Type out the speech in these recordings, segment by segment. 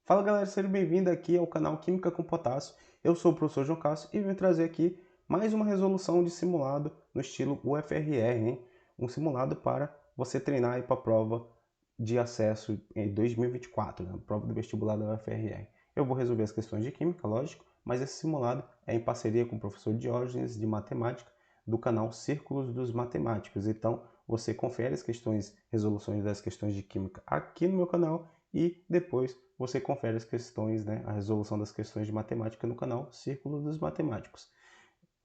Fala galera, seja bem-vindo aqui ao canal Química com Potássio. Eu sou o professor João Cássio e vim trazer aqui mais uma resolução de simulado no estilo UFRR, hein? Um simulado para você treinar para a prova de acesso em 2024, né? Prova do vestibular da UFRR. Eu vou resolver as questões de Química, lógico, mas esse simulado é em parceria com o professor Diógenes de Matemática do canal Círculos dos Matemáticos. Então, você confere as resoluções das questões de Química aqui no meu canal e depois você confere as questões, né, a resolução das questões de matemática no canal Círculo dos Matemáticos.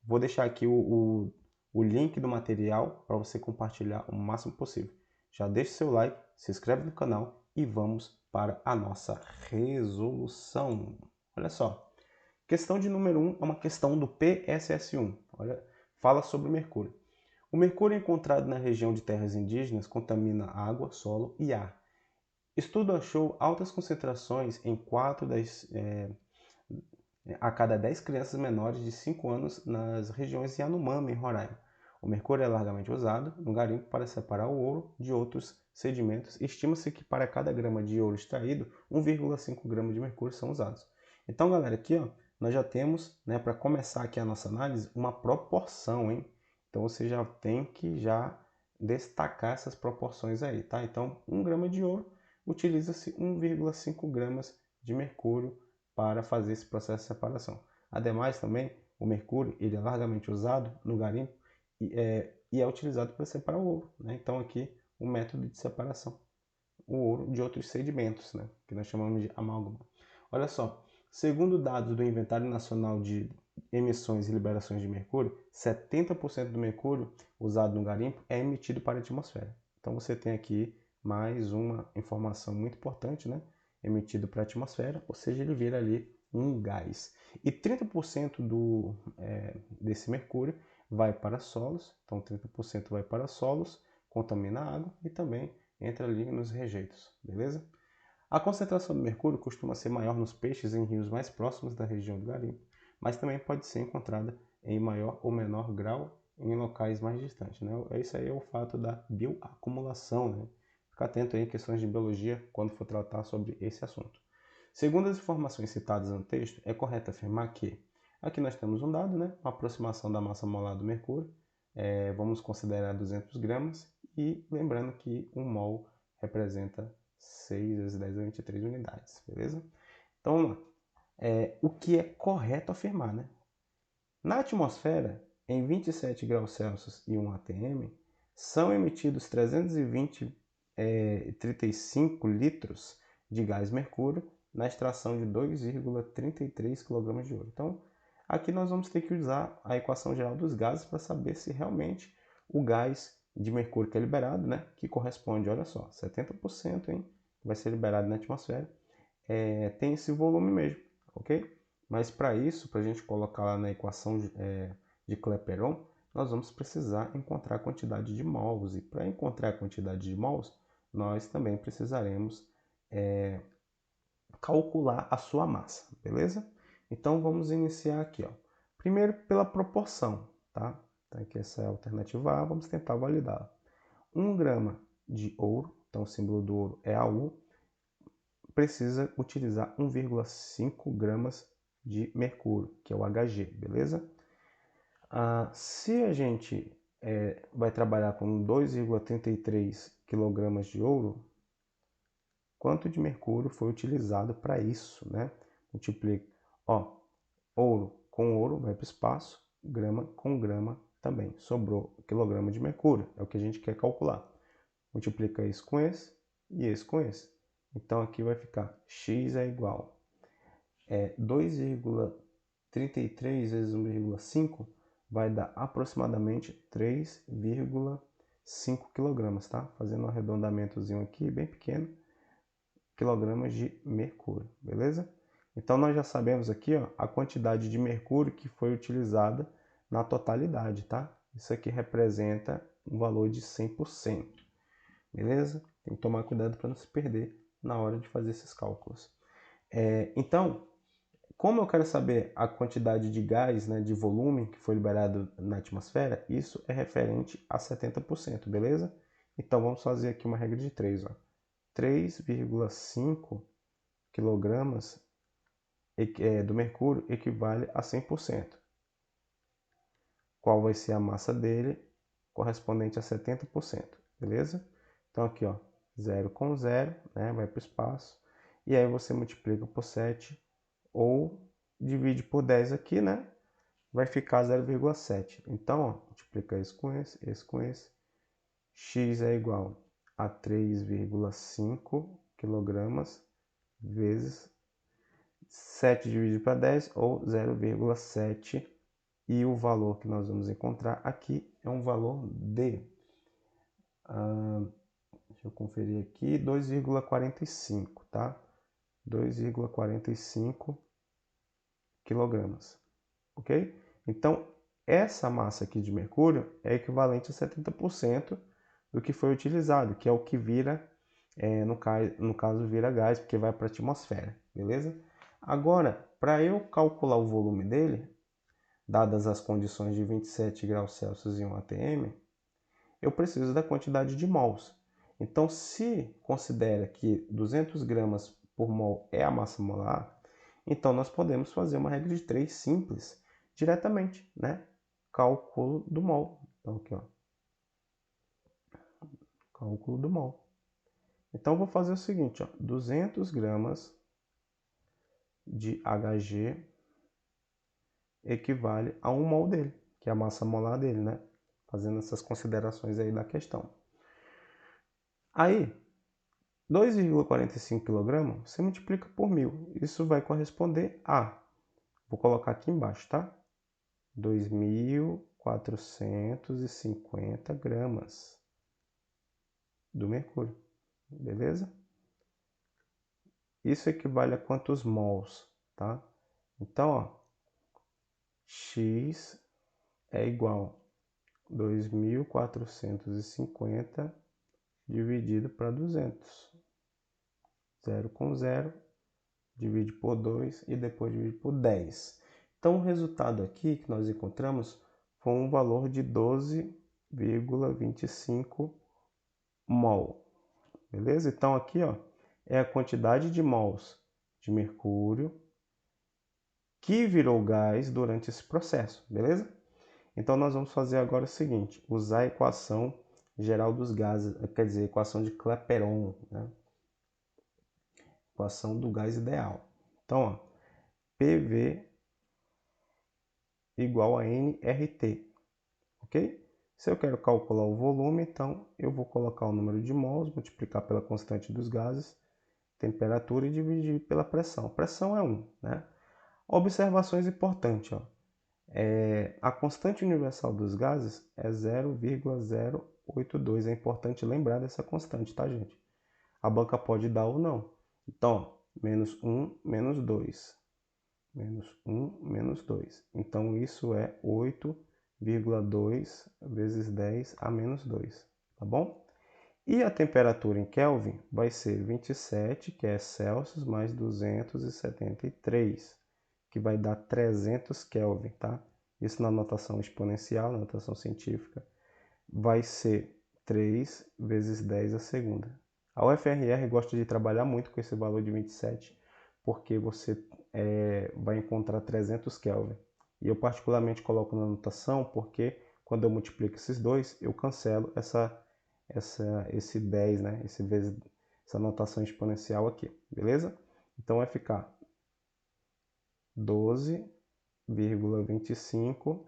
Vou deixar aqui o link do material para você compartilhar o máximo possível. Já deixe seu like, se inscreve no canal e vamos para a nossa resolução. Olha só, questão de número 1 é uma questão do PSS1. Olha, fala sobre o mercúrio. O mercúrio encontrado na região de terras indígenas contamina água, solo e ar. Estudo achou altas concentrações em 4 a cada 10 crianças menores de 5 anos nas regiões de Yanomami, em Roraima. O mercúrio é largamente usado no garimpo para separar o ouro de outros sedimentos. Estima-se que para cada grama de ouro extraído, 1,5 gramas de mercúrio são usados. Então, galera, aqui ó, nós já temos, né, para começar aqui a nossa análise, uma proporção, hein? Então, você já tem que destacar essas proporções aí, tá? Então, 1 grama de ouro utiliza-se 1,5 gramas de mercúrio para fazer esse processo de separação. Ademais, também, o mercúrio ele é largamente usado no garimpo e é utilizado para separar o ouro, né? Então, aqui, o método de separação, o ouro de outros sedimentos, né? Que nós chamamos de amálgama. Olha só, segundo dados do Inventário Nacional de Emissões e Liberações de Mercúrio, 70% do mercúrio usado no garimpo é emitido para a atmosfera. Então, você tem aqui mais uma informação muito importante, né? Emitido para a atmosfera, ou seja, ele vira ali um gás. E 30% desse mercúrio vai para solos, então 30% vai para solos, contamina a água e também entra ali nos rejeitos, beleza? A concentração de mercúrio costuma ser maior nos peixes em rios mais próximos da região do garimpo, mas também pode ser encontrada em maior ou menor grau em locais mais distantes, né? Isso aí é o fato da bioacumulação, né? Fica atento aí em questões de biologia quando for tratar sobre esse assunto. Segundo as informações citadas no texto, é correto afirmar que aqui nós temos um dado, né? Uma aproximação da massa molar do mercúrio, vamos considerar 200 gramas, e lembrando que 1 mol representa 6 vezes 10 a 23 unidades, beleza? Então vamos lá. O que é correto afirmar, né? Na atmosfera, em 27 graus Celsius e 1 atm, são emitidos 335 litros de gás mercúrio na extração de 2,33 kg de ouro. Então, aqui nós vamos ter que usar a equação geral dos gases para saber se realmente o gás de mercúrio que é liberado, né, que corresponde, olha só, 70%, hein, que vai ser liberado na atmosfera, tem esse volume mesmo, ok? Mas para isso, para a gente colocar lá na equação de Clapeyron, nós vamos precisar encontrar a quantidade de mols. E para encontrar a quantidade de mols, nós também precisaremos calcular a sua massa, beleza? Então vamos iniciar aqui, ó. Primeiro pela proporção, tá? Então aqui essa é a alternativa A, vamos tentar validá-la. 1 grama de ouro, então o símbolo do ouro é AU, precisa utilizar 1,5 gramas de mercúrio, que é o Hg, beleza? Se a gente vai trabalhar com 2,33 kg de ouro, quanto de mercúrio foi utilizado para isso, né? Multiplica, ó, ouro com ouro vai para o espaço, grama com grama também. Sobrou quilograma de mercúrio, é o que a gente quer calcular. Multiplica isso com esse e esse com esse. Então aqui vai ficar x é igual 2,33 vezes 1,5 vai dar aproximadamente 3,5 kg, tá? Fazendo um arredondamentozinho aqui bem pequeno, quilogramas de mercúrio, beleza? Então nós já sabemos aqui, ó, a quantidade de mercúrio que foi utilizada na totalidade, tá? Isso aqui representa um valor de 100%, beleza? Tem que tomar cuidado para não se perder na hora de fazer esses cálculos. Então, como eu quero saber a quantidade de gás, né, de volume que foi liberado na atmosfera, isso é referente a 70%, beleza? Então vamos fazer aqui uma regra de 3, ó. 3,5 kg do mercúrio equivale a 100%. Qual vai ser a massa dele? Correspondente a 70%, beleza? Então aqui, ó, 0 com 0, né, vai para o espaço, e aí você multiplica por 7 ou divide por 10 aqui, né? Vai ficar 0,7. Então, ó, multiplica esse com esse com esse. X é igual a 3,5 kg vezes 7 dividido para 10, ou 0,7. E o valor que nós vamos encontrar aqui é um valor de, deixa eu conferir aqui, 2,45, tá? 2,45 quilogramas, ok? Então, essa massa aqui de mercúrio é equivalente a 70% do que foi utilizado, que é o que vira, no caso, vira gás, porque vai para a atmosfera, beleza? Agora, para eu calcular o volume dele, dadas as condições de 27 graus Celsius e 1 atm, eu preciso da quantidade de mols. Então, se considera que 200 gramas por mol é a massa molar, então nós podemos fazer uma regra de 3 simples diretamente, né? Cálculo do mol. Então, aqui, ó. Cálculo do mol. Então, eu vou fazer o seguinte, ó. 200 gramas de Hg equivale a 1 mol dele, que é a massa molar dele, né? Fazendo essas considerações aí da questão. Aí, 2,45 kg, você multiplica por 1000. Isso vai corresponder a, vou colocar aqui embaixo, tá? 2.450 gramas do mercúrio, beleza? Isso equivale a quantos mols, tá? Então, ó, X é igual a 2.450 dividido para 200. 0 com 0, divide por 2 e depois divide por 10. Então, o resultado aqui que nós encontramos foi um valor de 12,25 mol. Beleza? Então, aqui, ó, é a quantidade de mols de mercúrio que virou gás durante esse processo. Beleza? Então, nós vamos fazer agora o seguinte, usar a equação geral dos gases, quer dizer, a equação de Clapeyron, né? Equação do gás ideal. Então, ó, PV igual a nRT, ok? Se eu quero calcular o volume, então eu vou colocar o número de mols, multiplicar pela constante dos gases, temperatura e dividir pela pressão. Pressão é 1, né? Observações importantes, ó. A constante universal dos gases é 0,082. É importante lembrar dessa constante, tá, gente? A banca pode dar ou não. Então, ó, menos 1, menos 2. Menos 1, menos 2. Então, isso é 8,2 vezes 10 a menos 2, tá bom? E a temperatura em Kelvin vai ser 27, que é Celsius, mais 273, que vai dar 300 Kelvin, tá? Isso na notação exponencial, na notação científica, vai ser 3 vezes 10 a segunda. A UFRR gosta de trabalhar muito com esse valor de 27, porque você vai encontrar 300 Kelvin. E eu particularmente coloco na notação porque quando eu multiplico esses dois, eu cancelo esse 10, né? Essa notação exponencial aqui, beleza? Então vai ficar 12,25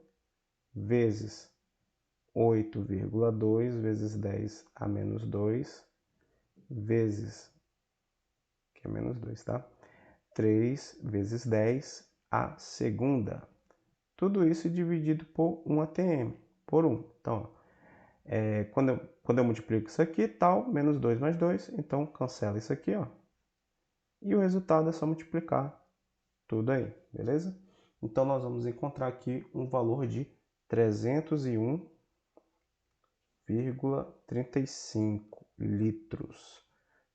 vezes 8,2 vezes 10 a menos 2 vezes, que é menos 2, tá? 3 vezes 10 a segunda. Tudo isso dividido por 1 atm, por 1. Então, quando eu multiplico isso aqui, tal, menos 2 mais 2, então cancela isso aqui, ó. E o resultado é só multiplicar tudo aí, beleza? Então, nós vamos encontrar aqui um valor de 301,35 litros,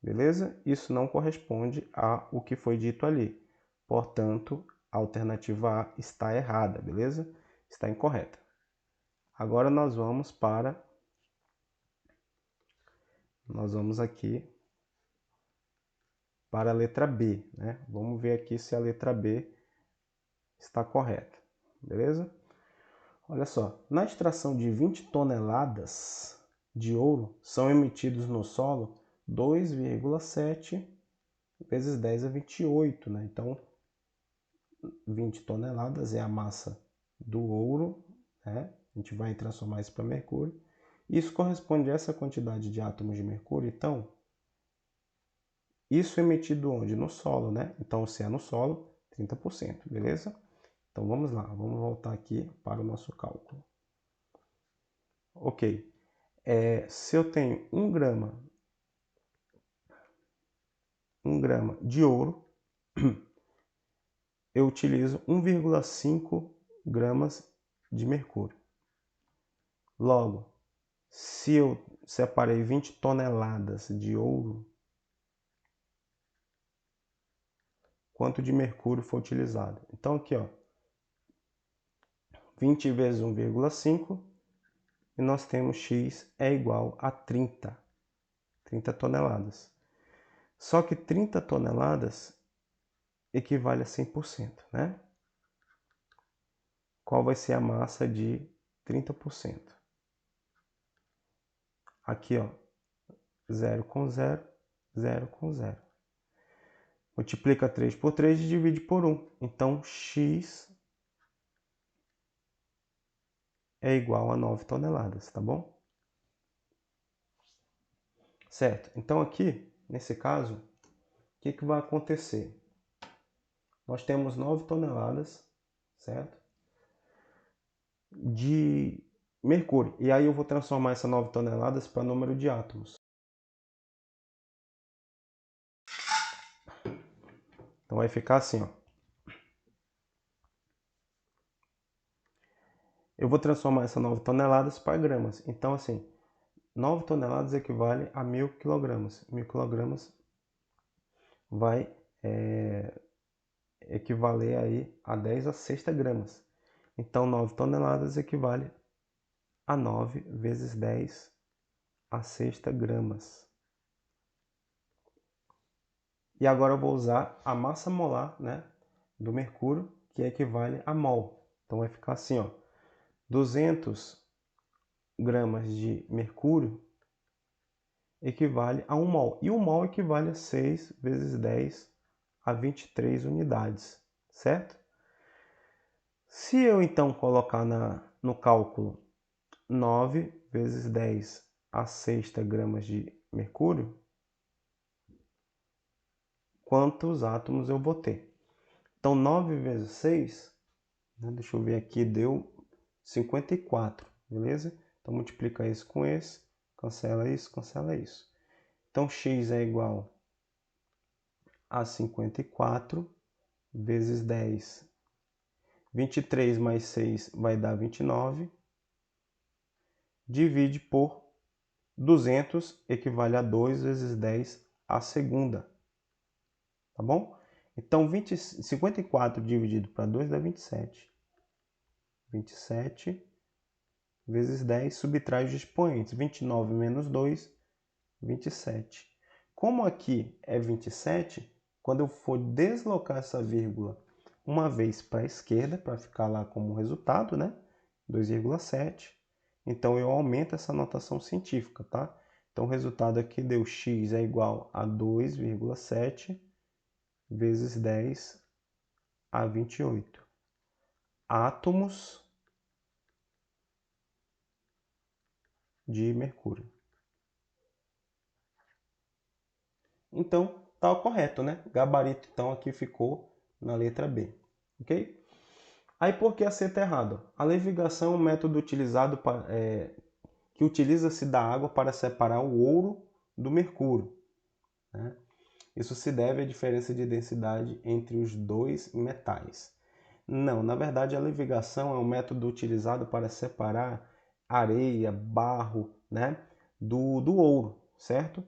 beleza? Isso não corresponde ao que foi dito ali. Portanto, a alternativa A está errada, beleza? Está incorreta. Agora nós vamos aqui para a letra B, né? Vamos ver aqui se a letra B está correta, beleza? Olha só, na extração de 20 toneladas de ouro, são emitidos no solo 2,7 vezes 10 a 28, né? Então, 20 toneladas é a massa do ouro, né? A gente vai transformar isso para mercúrio. Isso corresponde a essa quantidade de átomos de mercúrio. Então, isso é emitido onde? No solo, né? Então, se é no solo, 30%, beleza? Então, vamos lá. Vamos voltar aqui para o nosso cálculo. Ok. Se eu tenho 1 grama de ouro, eu utilizo 1,5 gramas de mercúrio. Logo, se eu separei 20 toneladas de ouro, quanto de mercúrio foi utilizado? Então aqui, ó, 20 vezes 1,5 e nós temos X é igual a 30 toneladas. Só que 30 toneladas equivale a 100%, né? Qual vai ser a massa de 30%? Aqui, ó, 0 com 0, 0 com 0. Multiplica 3 por 3 e divide por 1. Então, X é igual a 9 toneladas, tá bom? Certo. Então, aqui, nesse caso, o que vai acontecer? Nós temos 9 toneladas, certo? De mercúrio. E aí eu vou transformar essas 9 toneladas para número de átomos. Então vai ficar assim, ó. Eu vou transformar essas 9 toneladas para gramas. Então, assim, 9 toneladas equivale a 1.000 quilogramas. 1.000 quilogramas vai equivaler aí a 10 a sexta gramas. Então, 9 toneladas equivale a 9 vezes 10 a sexta gramas. E agora eu vou usar a massa molar, né, do mercúrio, que equivale a mol. Então vai ficar assim, ó, 200 gramas de mercúrio equivale a 1 mol. E 1 mol equivale a 6 vezes 10 a 23 unidades, certo? Se eu então colocar no cálculo 9 vezes 10 a sexta gramas de mercúrio, quantos átomos eu vou ter? Então, 9 vezes 6, né, deixa eu ver aqui, deu 54, beleza? Então, multiplica isso com esse, cancela isso, cancela isso. Então, x é igual a 54 vezes 10. 23 mais 6 vai dar 29. Divide por 200, equivale a 2 vezes 10 a segunda. Tá bom? Então, 54 dividido para 2 dá 27. 27 vezes 10, subtrai os expoentes. 29 menos 2, 27. Como aqui é 27, quando eu for deslocar essa vírgula uma vez para a esquerda, para ficar lá como resultado, né? 2,7. Então, eu aumento essa notação científica, tá? Então, o resultado aqui deu x é igual a 2,7 vezes 10 a 28 átomos de mercúrio. Então, tá correto, né? Gabarito, então, aqui ficou na letra B, ok? Aí, por que a C está errado? A levigação é um método utilizado que utiliza-se da água para separar o ouro do mercúrio, né? Isso se deve à diferença de densidade entre os dois metais. Não, na verdade, a levigação é um método utilizado para separar areia, barro, né, do ouro, certo?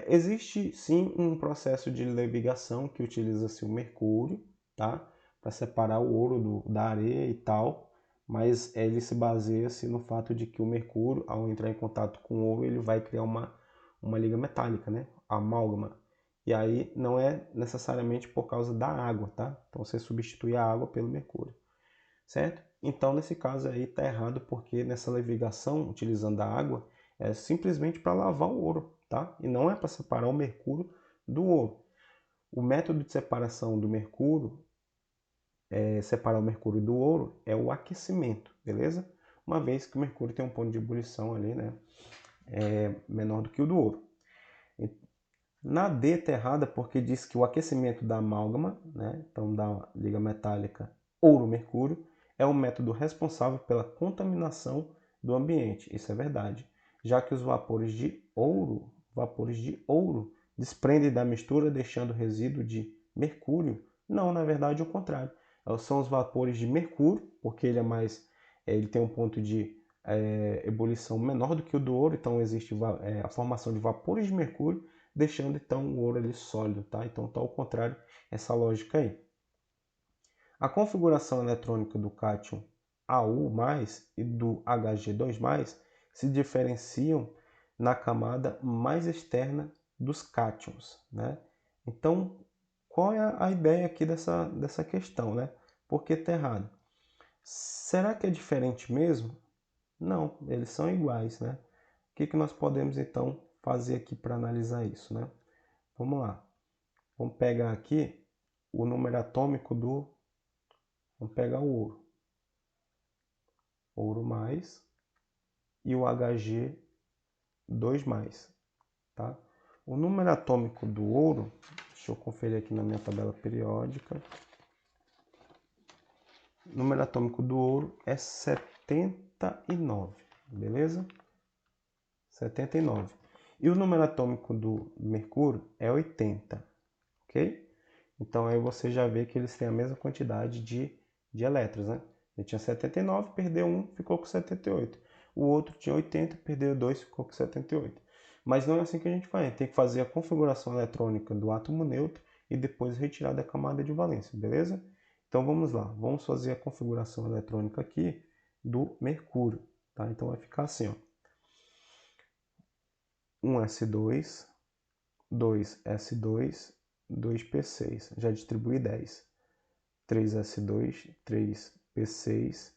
Existe sim um processo de levigação que utiliza-se o mercúrio, tá? Para separar o ouro da areia e tal, mas ele se baseia-se no fato de que o mercúrio, ao entrar em contato com o ouro, ele vai criar uma liga metálica, né? Amálgama. E aí não é necessariamente por causa da água, tá? Então você substitui a água pelo mercúrio, certo? Então nesse caso aí tá errado porque nessa levigação utilizando a água é simplesmente para lavar o ouro, tá? E não é para separar o mercúrio do ouro. O método de separação do mercúrio, separar o mercúrio do ouro, é o aquecimento, beleza? Uma vez que o mercúrio tem um ponto de ebulição ali, né? Menor do que o do ouro. Na D está errada porque diz que o aquecimento da amálgama, né, então da liga metálica ouro-mercúrio, é o método responsável pela contaminação do ambiente. Isso é verdade, já que os vapores de ouro desprendem da mistura deixando resíduo de mercúrio. Não, na verdade, é o contrário. São os vapores de mercúrio, porque ele tem um ponto de ebulição menor do que o do ouro, então existe a formação de vapores de mercúrio, deixando então o ouro ali sólido, tá? Então está ao contrário essa lógica aí. A configuração eletrônica do cátion Au+ e do Hg2+ se diferenciam na camada mais externa dos cátions, né? Então, qual é a ideia aqui dessa questão, né? Por que está errado? Será que é diferente mesmo? Não, eles são iguais, né? O que nós podemos então fazer aqui para analisar isso, né? Vamos lá. Vamos pegar aqui o número atômico do... Vamos pegar o ouro. Ouro mais e o Hg2+, tá? O número atômico do ouro, deixa eu conferir aqui na minha tabela periódica. O número atômico do ouro é 79, beleza? 79. E o número atômico do mercúrio é 80, ok? Então aí você já vê que eles têm a mesma quantidade de elétrons, né? Ele tinha 79, perdeu 1, ficou com 78. O outro tinha 80, perdeu 2, ficou com 78. Mas não é assim que a gente faz. A gente tem que fazer a configuração eletrônica do átomo neutro e depois retirar da camada de valência, beleza? Então vamos lá. Vamos fazer a configuração eletrônica aqui do mercúrio, tá? Então vai ficar assim, ó. 1s2, 2s2, 2p6. Já distribuí 10. 3s2, 3p6,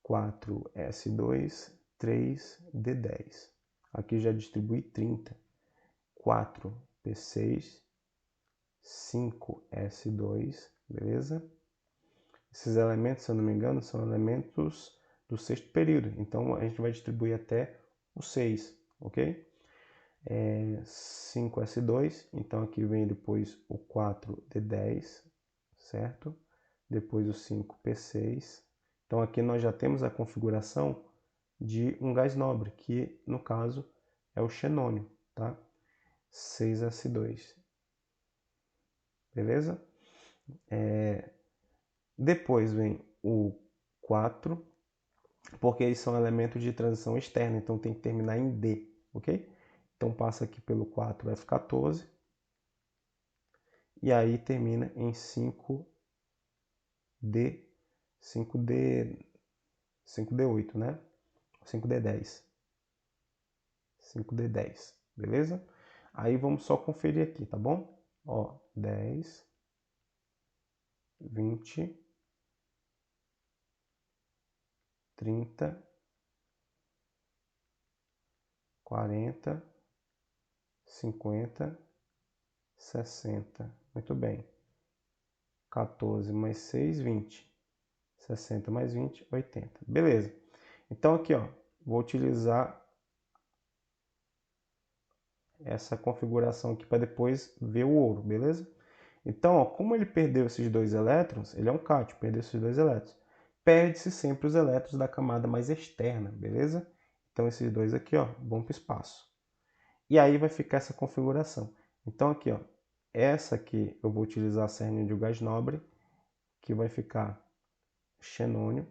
4s2, 3d10. Aqui já distribui 30. 4p6, 5s2, beleza? Esses elementos, se eu não me engano, são elementos do sexto período. Então a gente vai distribuir até o 6, ok? 5s2, então aqui vem depois o 4d10, certo? Depois o 5p6. Então aqui nós já temos a configuração de um gás nobre, que no caso é o xenônio, tá? 6s2. Beleza? Depois vem o 4, porque eles são elementos de transição externa, então tem que terminar em D, ok? Então passa aqui pelo 4F14 e aí termina em 5D, 5D8, né? 5D10. 5D10, beleza? Aí vamos só conferir aqui, tá bom? Ó, 10, 20, 30, 40, 50, 60. Muito bem. 14 mais 6, 20. 60 mais 20, 80. Beleza. Então aqui, ó, vou utilizar essa configuração aqui para depois ver o ouro, beleza? Então, ó, como ele perdeu esses dois elétrons, ele é um cátion, perdeu esses dois elétrons. Perde-se sempre os elétrons da camada mais externa, beleza? Então esses dois aqui, ó, vão para o espaço. E aí vai ficar essa configuração. Então aqui, ó, essa aqui eu vou utilizar cernínio de gás nobre, que vai ficar xenônio,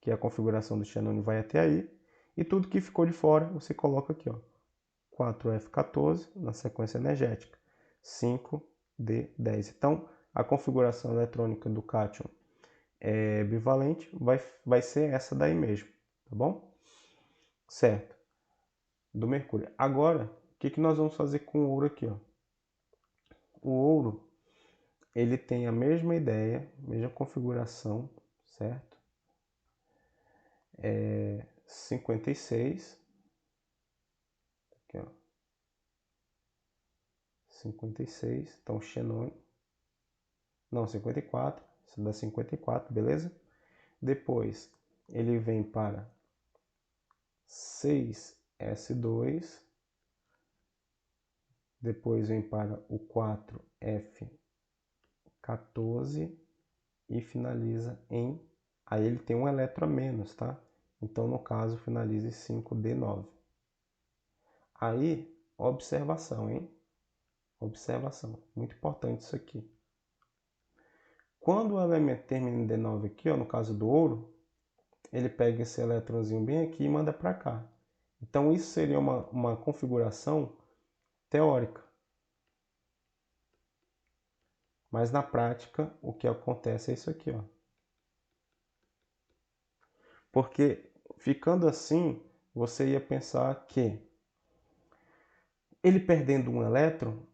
que a configuração do xenônio vai até aí. E tudo que ficou de fora, você coloca aqui, ó, 4F14 na sequência energética, 5D10. Então, a configuração eletrônica do cátion bivalente vai ser essa daí mesmo, tá bom? Certo. Do mercúrio. Agora, o que nós vamos fazer com o ouro aqui, ó? o ouro, ele tem a mesma ideia, mesma configuração, certo? 56. Aqui, ó. 56, então Xenon. Não, 54. Isso dá 54, beleza? Depois ele vem para 6s2. Depois vem para o 4f14 e finaliza em... Aí ele tem um elétron a menos, tá? Então, no caso, finaliza em 5d9. Aí, observação, hein? Observação. Muito importante isso aqui. Quando o elemento termina em D9 aqui, ó, no caso do ouro, ele pega esse elétronzinho bem aqui e manda para cá. Então, isso seria uma configuração teórica. Mas na prática, o que acontece é isso aqui, ó. Porque ficando assim, você ia pensar que ele perdendo um elétron,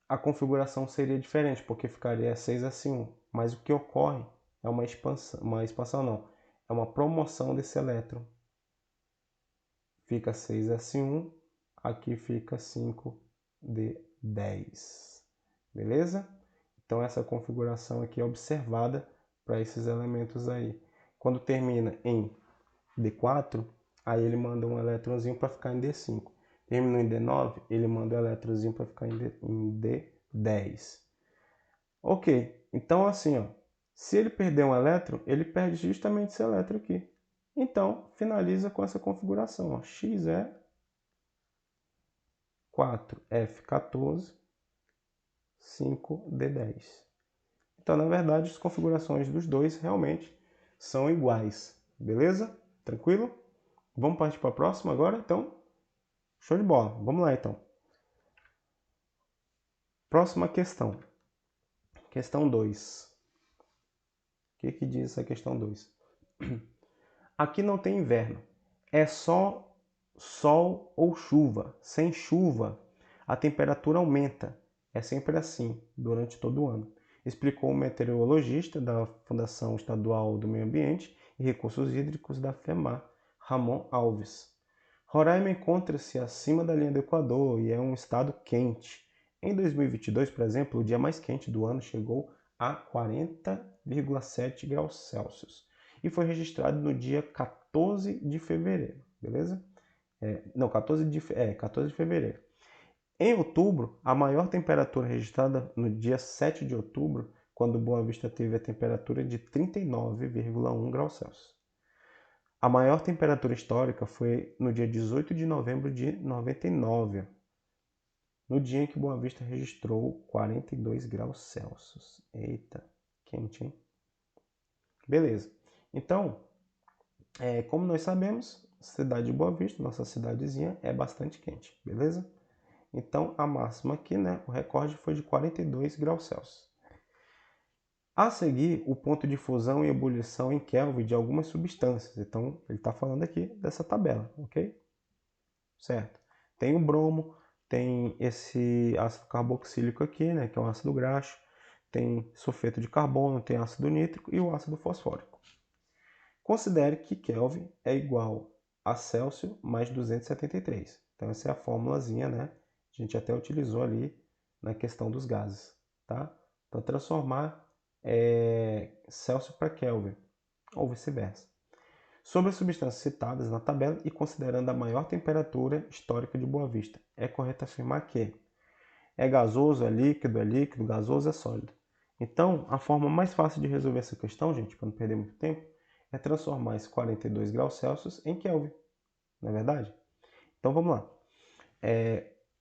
a configuração seria diferente, porque ficaria 6s1. Mas o que ocorre é uma expansão não, é uma promoção desse elétron. Fica 6s1, aqui fica 5d10. Beleza? Então essa configuração aqui é observada para esses elementos aí. Quando termina em D4, aí ele manda um elétronzinho para ficar em D5. Terminou em D9, ele manda o elétronzinho para ficar em D10. Ok, então assim, ó, se ele perder um elétron, ele perde justamente esse elétron aqui. Então, finaliza com essa configuração, ó, X é 4F14, 5D10. Então, na verdade, as configurações dos dois realmente são iguais. Beleza? Tranquilo? Vamos partir para a próxima agora? Então, show de bola. Vamos lá, então. Próxima questão. Questão 2. O que diz essa questão 2? Aqui não tem inverno. É só sol ou chuva. Sem chuva, a temperatura aumenta. É sempre assim, durante todo o ano. Explicou o meteorologista da Fundação Estadual do Meio Ambiente e Recursos Hídricos da FEMAR, Ramon Alves. Roraima encontra-se acima da linha do Equador e é um estado quente. Em 2022, por exemplo, o dia mais quente do ano chegou a 40,7 graus Celsius e foi registrado no dia 14 de fevereiro, beleza? 14 de fevereiro. Em outubro, a maior temperatura registrada no dia 7 de outubro, quando Boa Vista teve a temperatura de 39,1 graus Celsius. A maior temperatura histórica foi no dia 18 de novembro de 99, no dia em que Boa Vista registrou 42 graus Celsius. Eita, quente, hein? Beleza. Então, como nós sabemos, a cidade de Boa Vista, nossa cidadezinha, é bastante quente, beleza? Então, a máxima aqui, né, o recorde foi de 42 graus Celsius. A seguir, o ponto de fusão e ebulição em Kelvin de algumas substâncias. Então, ele está falando aqui dessa tabela, ok? Certo. Tem o bromo, tem esse ácido carboxílico aqui, né, que é um ácido graxo, tem sulfeto de carbono, tem ácido nítrico e o ácido fosfórico. Considere que Kelvin é igual a Celsius mais 273. Então, essa é a formulazinha, né? A gente até utilizou ali na questão dos gases, tá? Então, transformar Celsius para Kelvin, ou vice-versa. Sobre as substâncias citadas na tabela e considerando a maior temperatura histórica de Boa Vista, é correto afirmar que é gasoso, é líquido, gasoso, é sólido. Então, a forma mais fácil de resolver essa questão, gente, para não perder muito tempo, é transformar esse 42 graus Celsius em Kelvin, não é verdade? Então, vamos lá.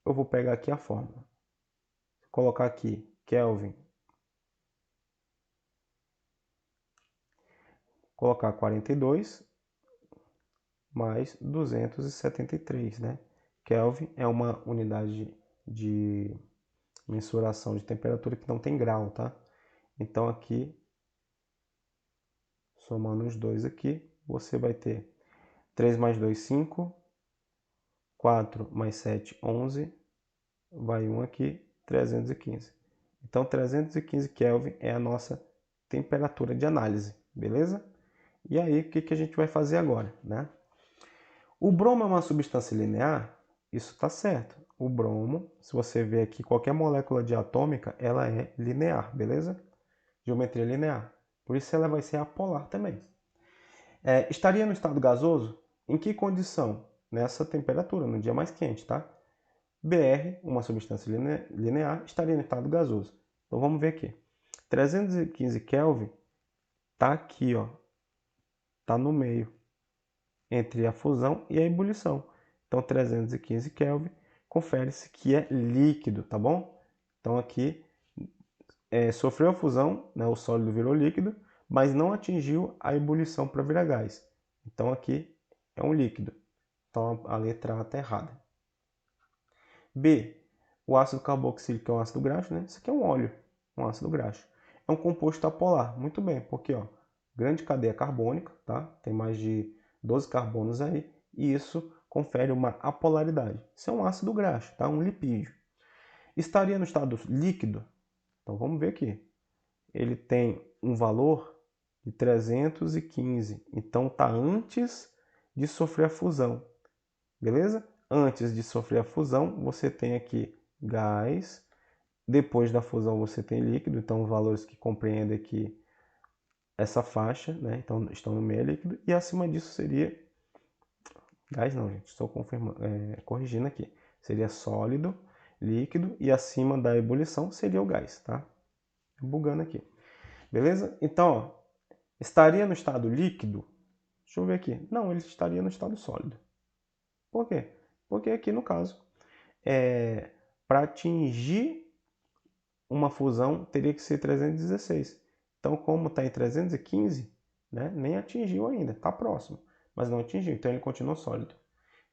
Eu vou pegar aqui a fórmula. Colocar aqui Kelvin, colocar 42 mais 273, né? Kelvin é uma unidade de mensuração de temperatura que não tem grau, tá? Então aqui, somando os dois aqui, você vai ter 3 mais 2, 5, 4 mais 7, 11, vai 1 aqui, 315. Então, 315 Kelvin é a nossa temperatura de análise, beleza? E aí, o que a gente vai fazer agora, né? O bromo é uma substância linear? Isso está certo. O bromo, se você ver aqui, qualquer molécula diatômica, ela é linear, beleza? Geometria linear. Por isso ela vai ser apolar também. Estaria no estado gasoso? Em que condição? Nessa temperatura, no dia mais quente, tá? Br, uma substância linear, estaria no estado gasoso. Então vamos ver aqui. 315 Kelvin está aqui, ó. Está no meio entre a fusão e a ebulição. Então 315 Kelvin confere-se que é líquido, tá bom? Então aqui sofreu a fusão, né, o sólido virou líquido, mas não atingiu a ebulição para virar gás. Então aqui é um líquido. Então a letra A está errada. B, o ácido carboxílico é um ácido graxo, né? Isso aqui é um óleo, um ácido graxo. É um composto apolar. Muito bem, porque ó, grande cadeia carbônica, tá? Tem mais de 12 carbonos aí, e isso confere uma apolaridade. Isso é um ácido graxo, tá? Um lipídio. Estaria no estado líquido? Então vamos ver aqui. Ele tem um valor de 315, então está antes de sofrer a fusão, beleza? Antes de sofrer a fusão, você tem aqui gás, depois da fusão você tem líquido, então valores que compreendem aqui essa faixa, né? Então estão no meio líquido, e acima disso seria gás não, gente, estou corrigindo aqui, seria sólido, líquido, e acima da ebulição seria o gás, tá? Bugando aqui. Beleza? Então, ó, estaria no estado líquido? Deixa eu ver aqui. Não, ele estaria no estado sólido. Por quê? Porque aqui no caso, para atingir uma fusão teria que ser 316. Então, como está em 315, né, nem atingiu ainda, está próximo, mas não atingiu, então ele continua sólido.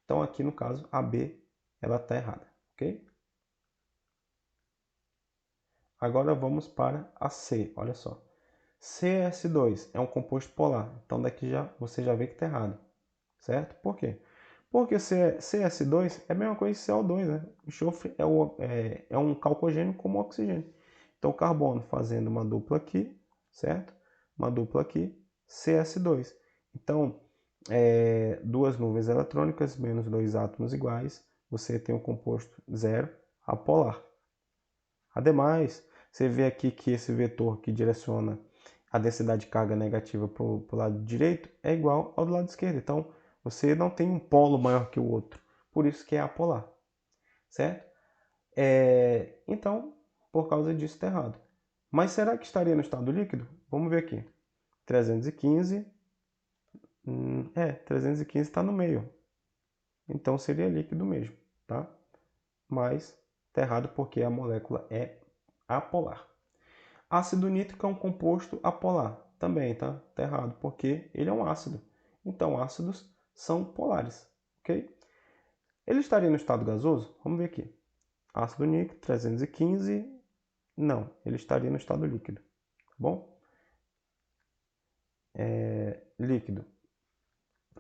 Então aqui no caso, a B ela está errada, ok? Agora vamos para a C, olha só. CS2 é um composto polar, então daqui você já vê que está errado, certo? Por quê? Porque CS2 é a mesma coisa que CO2, né? O enxofre é um calcogênio como oxigênio. Então, carbono fazendo uma dupla aqui, certo? Uma dupla aqui, CS2. Então, duas nuvens eletrônicas menos dois átomos iguais, você tem um composto zero apolar. Ademais, você vê aqui que esse vetor que direciona a densidade de carga negativa para o lado direito é igual ao do lado esquerdo. Então, você não tem um polo maior que o outro. Por isso que é apolar. Certo? Então, por causa disso está errado. Mas será que estaria no estado líquido? Vamos ver aqui. 315. 315 está no meio. Então seria líquido mesmo, tá? Mas está errado porque a molécula é apolar. Ácido nítrico é um composto apolar. Também, tá? Tá errado, porque ele é um ácido. Então, ácidos são polares, ok? Ele estaria no estado gasoso? Vamos ver aqui. Ácido nítrico, 315. Não, ele estaria no estado líquido, tá bom? Líquido.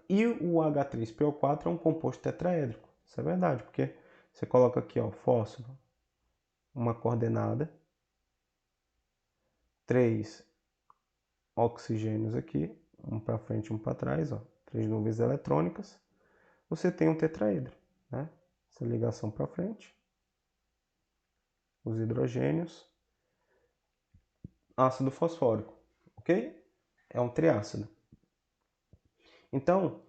E o H3PO4 é um composto tetraédrico. Isso é verdade, porque você coloca aqui, ó, fósforo, uma coordenada, 3 oxigênios aqui, um para frente e um para trás, ó, 3 nuvens eletrônicas, você tem um tetraedro, né? Essa ligação para frente, os hidrogênios, ácido fosfórico, ok? É um triácido. Então,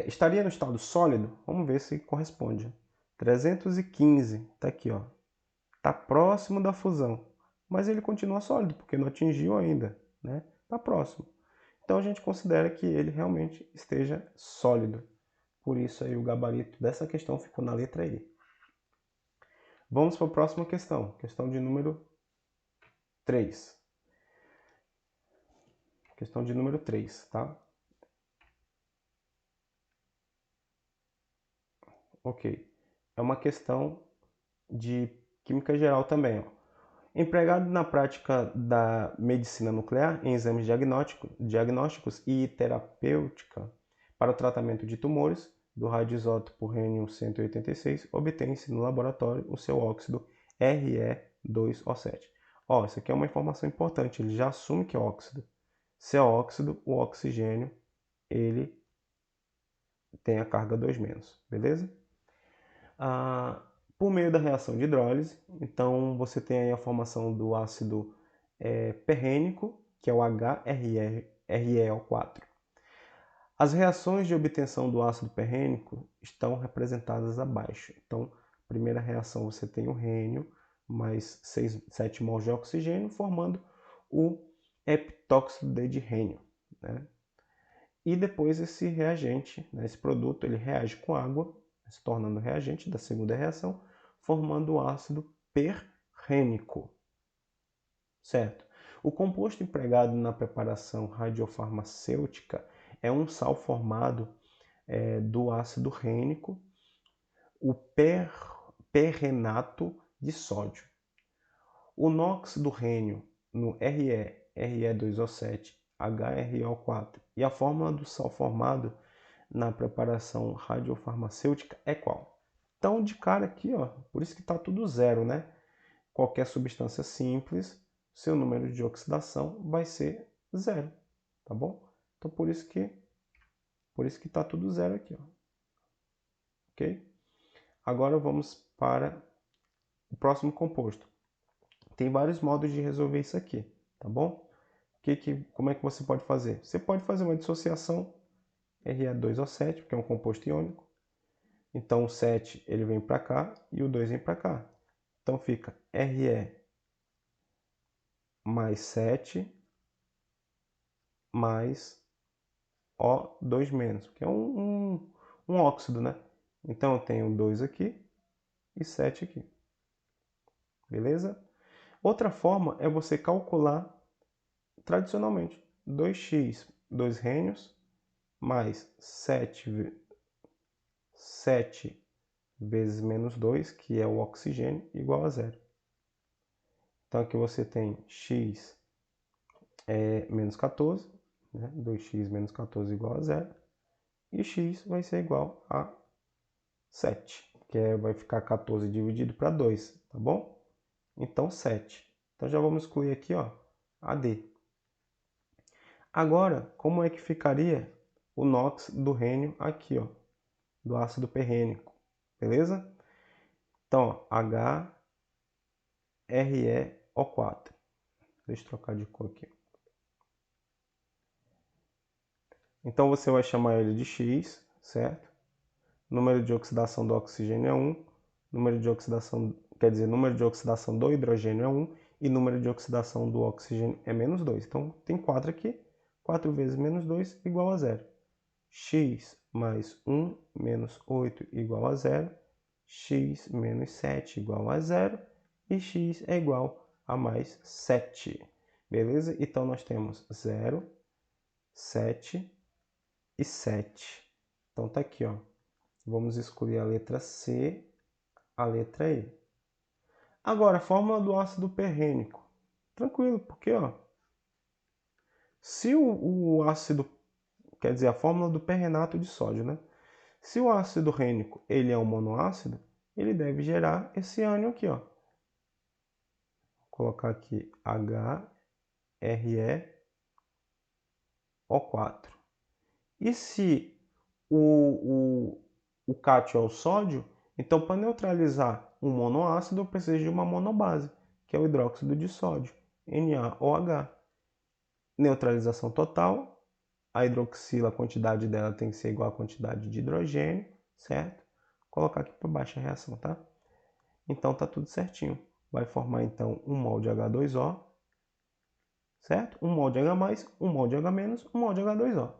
estaria no estado sólido? Vamos ver se corresponde. 315, está aqui, ó. Está próximo da fusão, mas ele continua sólido, porque não atingiu ainda, né? Está próximo. Então a gente considera que ele realmente esteja sólido. Por isso aí o gabarito dessa questão ficou na letra E. Vamos para a próxima questão. Questão de número 3. Questão de número 3, tá? Ok. É uma questão de química geral também, ó. Empregado na prática da medicina nuclear em exames diagnósticos e terapêutica para o tratamento de tumores do radioisótopo rênio-186, obtém-se no laboratório o seu óxido Re2O7. Ó, isso aqui é uma informação importante, ele já assume que é óxido. Se é óxido, o oxigênio, ele tem a carga 2-, beleza? Por meio da reação de hidrólise, então você tem aí a formação do ácido perrênico, que é o HReO4. As reações de obtenção do ácido perrênico estão representadas abaixo. Então, primeira reação, você tem o rênio mais 7 mols de oxigênio, formando o heptóxido de rênio, né? E depois esse reagente, né, esse produto, ele reage com água, se tornando reagente da segunda reação, formando o ácido perrênico, certo? O composto empregado na preparação radiofarmacêutica é um sal formado do ácido rênico, o perrenato de sódio. O NOx do rênio no Re2O7, HRO4 e a fórmula do sal formado na preparação radiofarmacêutica é qual? Então, de cara aqui, ó, por isso que está tudo zero, né? Qualquer substância simples, seu número de oxidação vai ser zero, tá bom? Então, por isso que está tudo zero aqui, ó. Ok? Agora vamos para o próximo composto. Tem vários modos de resolver isso aqui, tá bom? Como é que você pode fazer? Você pode fazer uma dissociação Re2O7, porque é um composto iônico. Então o 7 ele vem para cá e o 2 vem para cá. Então fica Re mais 7 mais O2-, que é um óxido, né? Então eu tenho 2 aqui e 7 aqui. Beleza? Outra forma é você calcular tradicionalmente 2x, 2 rênios, mais 7 vezes menos 2, que é o oxigênio, igual a zero. Então aqui você tem x menos 14, né? 2x menos 14 igual a zero, e x vai ser igual a 7, que vai ficar 14 dividido para 2, tá bom? Então 7. Então já vamos excluir aqui, ó, AD. Agora, como é que ficaria o NOx do rênio aqui, ó, do ácido perrênico, beleza? Então, ó, HReO4. Deixa eu trocar de cor aqui. Então você vai chamar ele de X, certo? Número de oxidação do oxigênio é 1, número de oxidação do hidrogênio é 1 e número de oxidação do oxigênio é menos 2. Então tem 4 aqui, 4 vezes menos 2 igual a 0. X mais 1 menos 8 igual a 0, x menos 7 igual a 0 e x é igual a mais 7. Beleza? Então nós temos 0, 7 e 7. Então tá aqui, ó. Vamos escolher a letra C, a letra E. Agora, a fórmula do ácido perrênico. Tranquilo, porque, ó, se o ácido, quer dizer, a fórmula do perrenato de sódio, né? Se o ácido rênico ele é um monoácido, ele deve gerar esse ânion aqui, ó. Vou colocar aqui HReO4. E se o cátion é o sódio, então para neutralizar um monoácido eu preciso de uma monobase, que é o hidróxido de sódio, NaOH. Neutralização total, a hidroxila, a quantidade dela tem que ser igual à quantidade de hidrogênio, certo? Vou colocar aqui para baixo a reação, tá? Então tá tudo certinho. Vai formar então 1 mol de H2O, certo? 1 mol de H+, 1 mol de H-, 1 mol de H2O.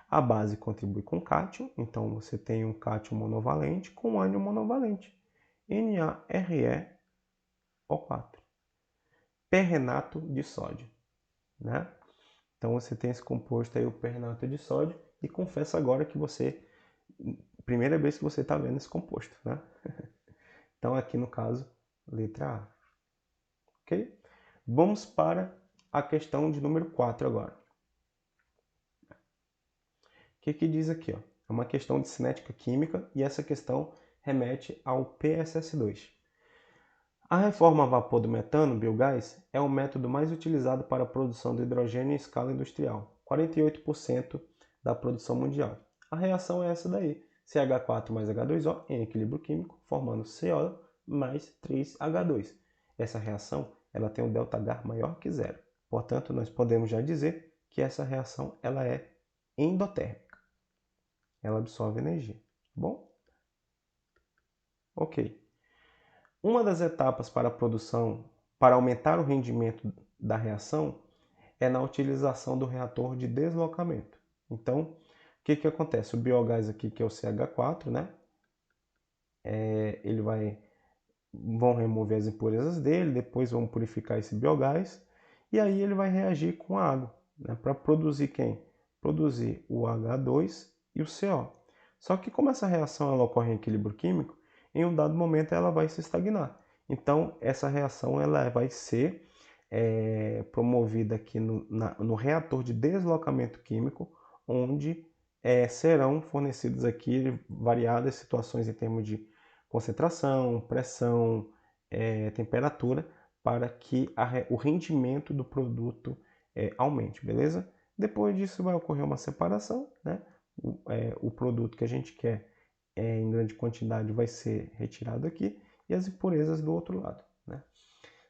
A base contribui com cátion, então você tem um cátion monovalente com um ânion monovalente, NaReO4. Perrenato de sódio, né? Então você tem esse composto aí, o perrenato de sódio, e confesso agora que primeira vez que você está vendo esse composto, né? Então aqui no caso, letra A. Ok? Vamos para a questão de número 4 agora. O que diz aqui? Ó? É uma questão de cinética química e essa questão remete ao PSS2. A reforma a vapor do metano, biogás, é o método mais utilizado para a produção de hidrogênio em escala industrial, 48% da produção mundial. A reação é essa daí, CH4 mais H2O em equilíbrio químico, formando CO mais 3H2. Essa reação ela tem um ΔH maior que zero. Portanto, nós podemos já dizer que essa reação ela é endotérmica. Ela absorve energia. Tá bom? Ok. Uma das etapas para a produção, para aumentar o rendimento da reação, é na utilização do reator de deslocamento. Então, o que acontece? O biogás aqui, que é o CH4, né? Vão remover as impurezas dele, depois vão purificar esse biogás, e aí ele vai reagir com a água, né? Para produzir quem? Produzir o H2 e o CO. Só que como essa reação ela ocorre em equilíbrio químico, em um dado momento ela vai se estagnar. Então, essa reação ela vai ser promovida aqui no reator de deslocamento químico, onde serão fornecidas aqui variadas situações em termos de concentração, pressão, temperatura, para que o rendimento do produto aumente, beleza? Depois disso vai ocorrer uma separação, né? O produto que a gente quer em grande quantidade vai ser retirado aqui e as impurezas do outro lado, né?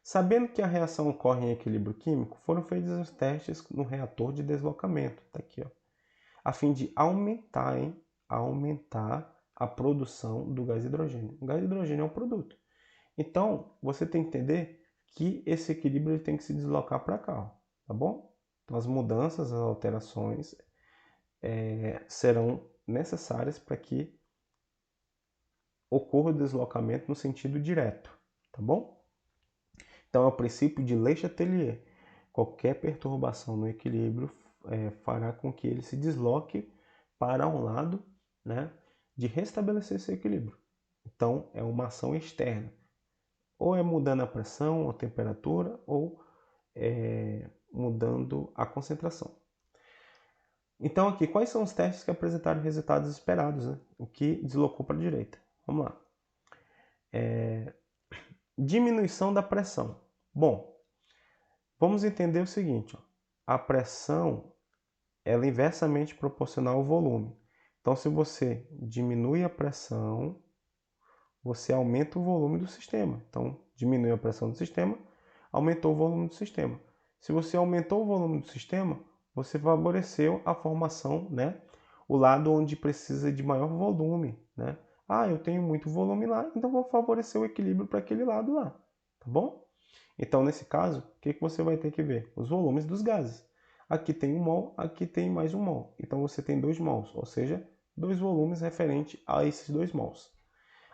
Sabendo que a reação ocorre em equilíbrio químico, foram feitos os testes no reator de deslocamento, tá aqui, ó, a fim de aumentar a produção do gás hidrogênio. O gás hidrogênio é um produto. Então, você tem que entender que esse equilíbrio ele tem que se deslocar para cá, ó, tá bom? Então, as mudanças, as alterações serão necessárias para que ocorra o deslocamento no sentido direto, tá bom? Então, é o princípio de Le Chatelier. Qualquer perturbação no equilíbrio fará com que ele se desloque para um lado, né, de restabelecer esse equilíbrio. Então, é uma ação externa. Ou é mudando a pressão ou a temperatura, ou mudando a concentração. Então, aqui, quais são os testes que apresentaram resultados esperados, né? O que deslocou para a direita? Vamos lá. Diminuição da pressão. Bom, vamos entender o seguinte, ó. A pressão ela é inversamente proporcional ao volume. Então, se você diminui a pressão, você aumenta o volume do sistema. Então, diminui a pressão do sistema, aumentou o volume do sistema. Se você aumentou o volume do sistema, você favoreceu a formação, né? O lado onde precisa de maior volume, né? Ah, eu tenho muito volume lá, então vou favorecer o equilíbrio para aquele lado lá, tá bom? Então, nesse caso, o que você vai ter que ver? Os volumes dos gases. Aqui tem 1 mol, aqui tem mais 1 mol. Então, você tem 2 mols, ou seja, 2 volumes referente a esses 2 mols.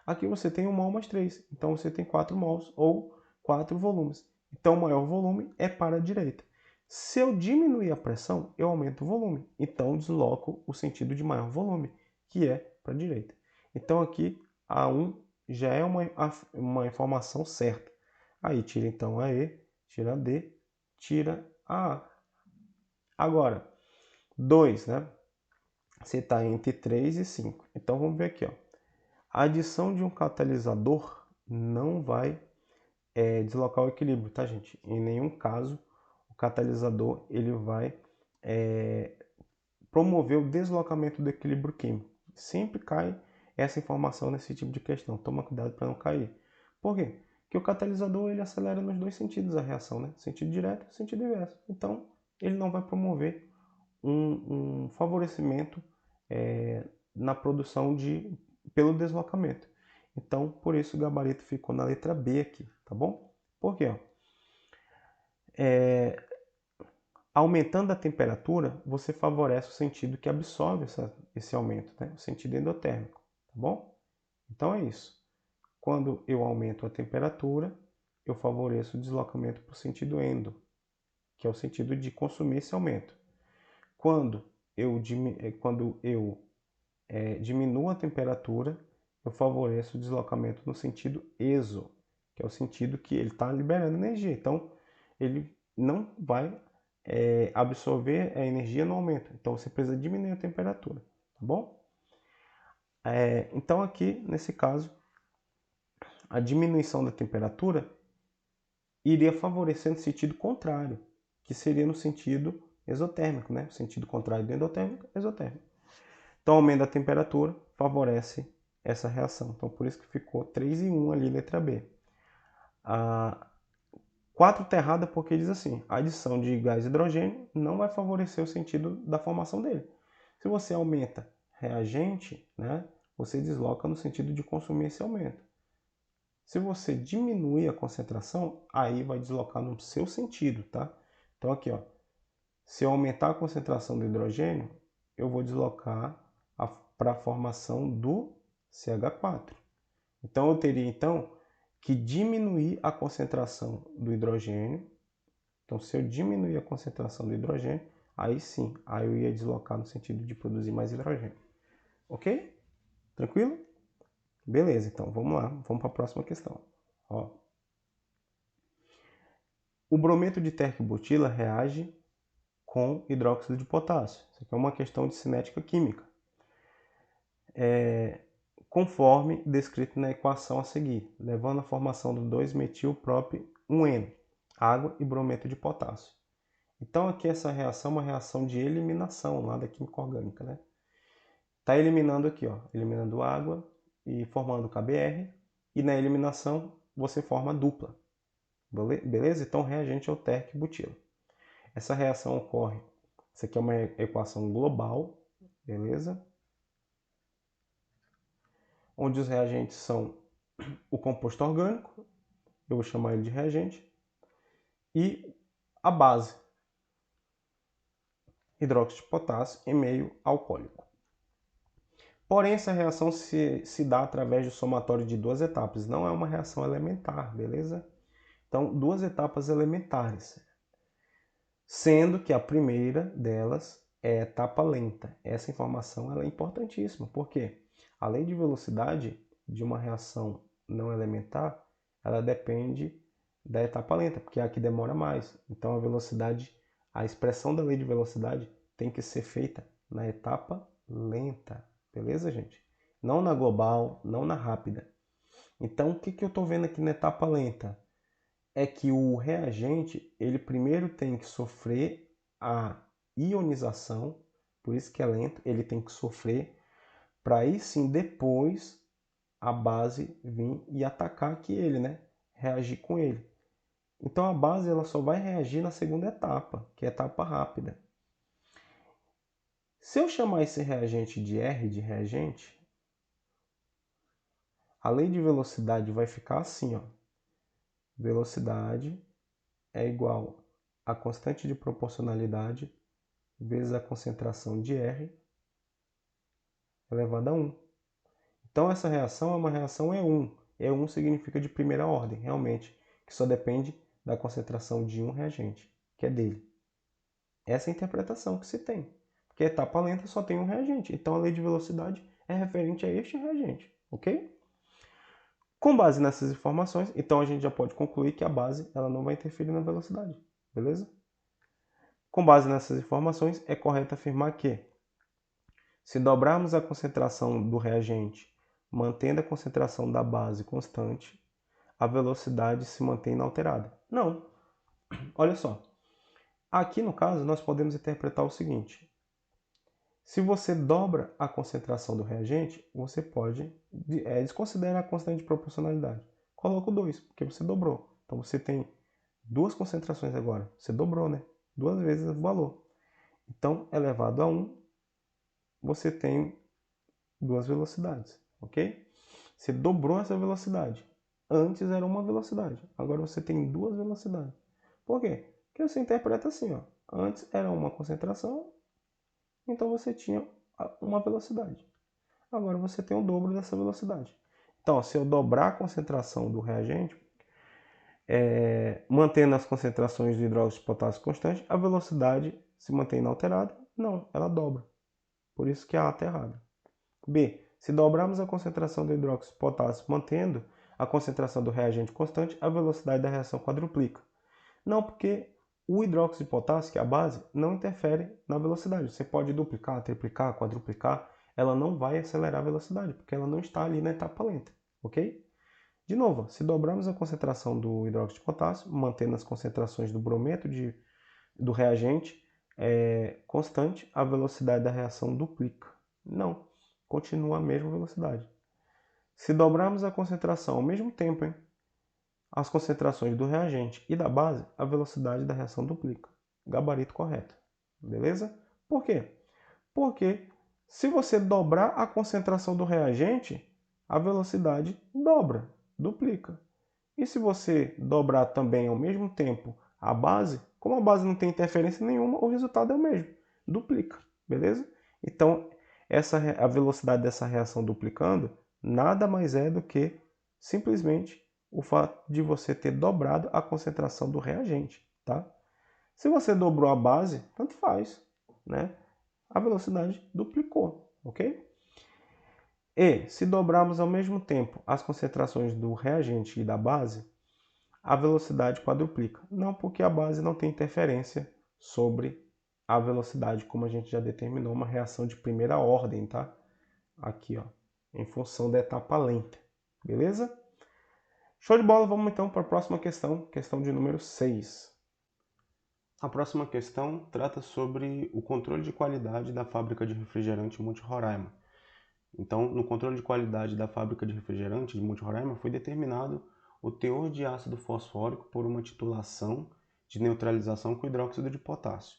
Aqui você tem 1 mol mais 3, então você tem 4 mols, ou 4 volumes. Então, o maior volume é para a direita. Se eu diminuir a pressão, eu aumento o volume. Então, desloco o sentido de maior volume, que é para a direita. Então, aqui, A1 já é uma informação certa. Aí, tira então a E, tira a D, tira a A. Agora, 2, né? Você está entre 3 e 5. Então, vamos ver aqui, ó. A adição de um catalisador não vai deslocar o equilíbrio, tá, gente? Em nenhum caso o catalisador ele vai promover o deslocamento do equilíbrio químico. Sempre cai essa informação nesse tipo de questão. Toma cuidado para não cair. Por quê? Porque o catalisador ele acelera nos dois sentidos a reação, né? Sentido direto e sentido inverso. Então, ele não vai promover um favorecimento na produção pelo deslocamento. Então, por isso o gabarito ficou na letra B aqui, tá bom? Por quê? Aumentando a temperatura, você favorece o sentido que absorve esse aumento, né? O sentido endotérmico, tá bom? Então é isso. Quando eu aumento a temperatura, eu favoreço o deslocamento para o sentido endo, que é o sentido de consumir esse aumento. Quando eu diminuo a temperatura, eu favoreço o deslocamento no sentido exo, que é o sentido que ele está liberando energia. Então, ele não vai absorver a energia no aumento. Então, você precisa diminuir a temperatura, tá bom? Então, aqui, nesse caso, a diminuição da temperatura iria favorecer no sentido contrário, que seria no sentido exotérmico, né? O sentido contrário do endotérmico, exotérmico. Então, o aumento da temperatura favorece essa reação. Então, por isso que ficou 3 e 1 ali, letra B. 4 está errada porque diz assim, a adição de gás hidrogênio não vai favorecer o sentido da formação dele. Se você aumenta reagente, né, você desloca no sentido de consumir esse aumento. Se você diminuir a concentração, aí vai deslocar no seu sentido, tá? Então aqui, ó, se eu aumentar a concentração do hidrogênio, eu vou deslocar para a formação do CH4. Então eu teria que diminuir a concentração do hidrogênio. Então, se eu diminuir a concentração do hidrogênio, aí sim, aí eu ia deslocar no sentido de produzir mais hidrogênio. Ok? Tranquilo? Beleza, então vamos lá, vamos para a próxima questão. Ó. O brometo de terc-butila reage com hidróxido de potássio. Isso aqui é uma questão de cinética química. Conforme descrito na equação a seguir, levando à formação do 2-metil-prop-1N, água e brometo de potássio. Então aqui essa reação é uma reação de eliminação lá da química orgânica, né? Está eliminando aqui, ó, eliminando água e formando KBr, e na eliminação você forma dupla. Beleza? Então o reagente é o terc-butila. Essa reação ocorre, isso aqui é uma equação global, beleza? Onde os reagentes são o composto orgânico, eu vou chamar ele de reagente, e a base, hidróxido de potássio em meio alcoólico. Porém, essa reação se dá através do somatório de 2 etapas, não é uma reação elementar, beleza? Então, 2 etapas elementares, sendo que a primeira delas é a etapa lenta. Essa informação ela é importantíssima, porque a lei de velocidade de uma reação não elementar, ela depende da etapa lenta, porque é a que demora mais. Então a velocidade, a expressão da lei de velocidade tem que ser feita na etapa lenta, beleza, gente? Não na global, não na rápida. Então o que eu estou vendo aqui na etapa lenta? É que o reagente, ele primeiro tem que sofrer a ionização, por isso que é lento, ele tem que sofrer, para aí sim depois a base vir e atacar aqui ele, né? Reagir com ele. Então a base ela só vai reagir na segunda etapa, que é a etapa rápida. Se eu chamar esse reagente de R de reagente, a lei de velocidade vai ficar assim, ó. Velocidade é igual a constante de proporcionalidade vezes a concentração de R elevado a 1. Então essa reação é uma reação E1. E1 significa de primeira ordem, realmente, que só depende da concentração de um reagente, que é dele. Essa é a interpretação que se tem. Porque a etapa lenta só tem um reagente. Então a lei de velocidade é referente a este reagente, ok? Com base nessas informações, então a gente já pode concluir que a base ela não vai interferir na velocidade, beleza? Com base nessas informações, é correto afirmar que, se dobrarmos a concentração do reagente, mantendo a concentração da base constante, a velocidade se mantém inalterada. Não. Olha só. Aqui, no caso, nós podemos interpretar o seguinte. Se você dobra a concentração do reagente, você pode desconsiderar a constante de proporcionalidade. Coloca o 2, porque você dobrou. Então você tem duas concentrações agora. Você dobrou, né? 2 vezes o valor. Então, elevado a 1, você tem 2 velocidades, ok? Você dobrou essa velocidade. Antes era uma velocidade, agora você tem 2 velocidades. Por quê? Porque você interpreta assim, ó. Antes era uma concentração, então você tinha uma velocidade. Agora você tem o dobro dessa velocidade. Então, se eu dobrar a concentração do reagente, mantendo as concentrações de hidróxido de potássio constante, a velocidade se mantém inalterada? Não, ela dobra. Por isso que a A está errada. B. Se dobrarmos a concentração do hidróxido de potássio mantendo a concentração do reagente constante, a velocidade da reação quadruplica. Não, porque o hidróxido de potássio, que é a base, não interfere na velocidade. Você pode duplicar, triplicar, quadruplicar, ela não vai acelerar a velocidade, porque ela não está ali na etapa lenta, ok? De novo, se dobrarmos a concentração do hidróxido de potássio, mantendo as concentrações do brometo do reagente constante, a velocidade da reação duplica. Não, continua a mesma velocidade. Se dobrarmos a concentração ao mesmo tempo, as concentrações do reagente e da base, a velocidade da reação duplica. Gabarito correto. Beleza? Por quê? Porque se você dobrar a concentração do reagente, a velocidade dobra, duplica. E se você dobrar também ao mesmo tempo a base, como a base não tem interferência nenhuma, o resultado é o mesmo, duplica, beleza? Então, a velocidade dessa reação duplicando nada mais é do que simplesmente o fato de você ter dobrado a concentração do reagente, tá? Se você dobrou a base, tanto faz, né? A velocidade duplicou, ok? E se dobrarmos ao mesmo tempo as concentrações do reagente e da base, a velocidade quadruplica. Não, porque a base não tem interferência sobre a velocidade, como a gente já determinou, uma reação de primeira ordem, tá? Aqui, ó, em função da etapa lenta, beleza? Show de bola, vamos então para a próxima questão, questão de número 6. A próxima questão trata sobre o controle de qualidade da fábrica de refrigerante Monte Roraima. Então, no controle de qualidade da fábrica de refrigerante de Monte Roraima foi determinado o teor de ácido fosfórico por uma titulação de neutralização com hidróxido de potássio.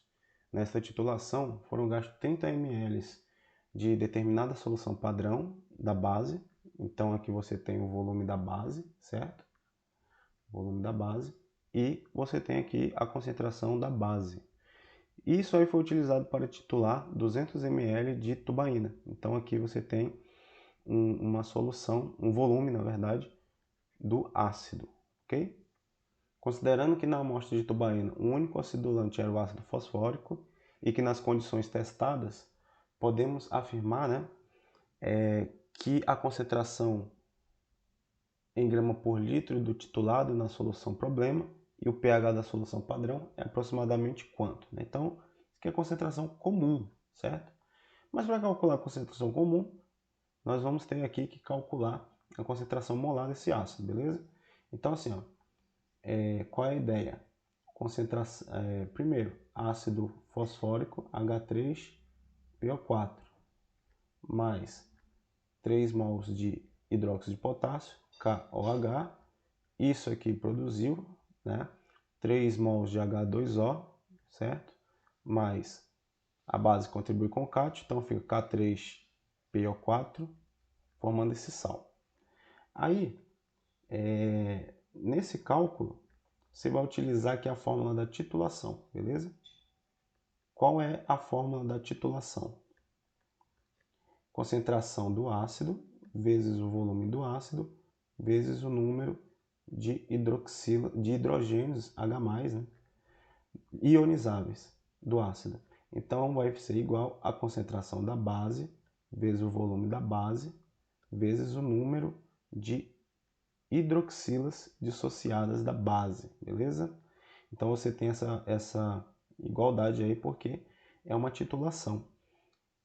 Nesta titulação foram gastos 30 ml de determinada solução padrão da base. Então aqui você tem o volume da base, certo? Volume da base. E você tem aqui a concentração da base. Isso aí foi utilizado para titular 200 ml de tubaína. Então aqui você tem uma solução, um volume, na verdade, do ácido, ok? Considerando que na amostra de tubaína o único acidulante era o ácido fosfórico e que nas condições testadas podemos afirmar, né, que a concentração em grama por litro do titulado na solução problema e o pH da solução padrão é aproximadamente quanto, né? Então, isso aqui é a concentração comum, certo? Mas para calcular a concentração comum, nós vamos ter aqui que calcular a concentração molar desse ácido, beleza? Então, assim, ó, qual é a ideia? Primeiro, ácido fosfórico H3PO4 mais 3 mols de hidróxido de potássio, KOH. Isso aqui produziu, né, 3 mols de H2O, certo? Mais a base contribui com o cátio, então fica K3PO4, formando esse sal. Aí, nesse cálculo, você vai utilizar aqui a fórmula da titulação, beleza? Qual é a fórmula da titulação? Concentração do ácido vezes o volume do ácido vezes o número de hidrogênios H+, né, ionizáveis do ácido. Então vai ser igual a concentração da base vezes o volume da base vezes o número de hidroxilas dissociadas da base, beleza? Então você tem essa igualdade aí porque é uma titulação.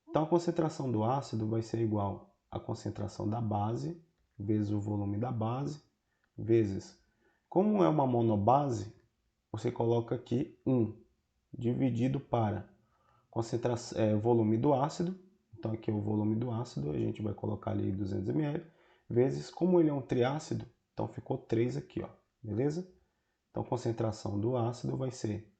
Então a concentração do ácido vai ser igual à concentração da base vezes o volume da base vezes, como é uma monobase, você coloca aqui 1 dividido para volume do ácido. Então aqui é o volume do ácido, a gente vai colocar ali 200 ml, vezes, como ele é um triácido, então ficou 3 aqui, ó, beleza? Então concentração do ácido vai ser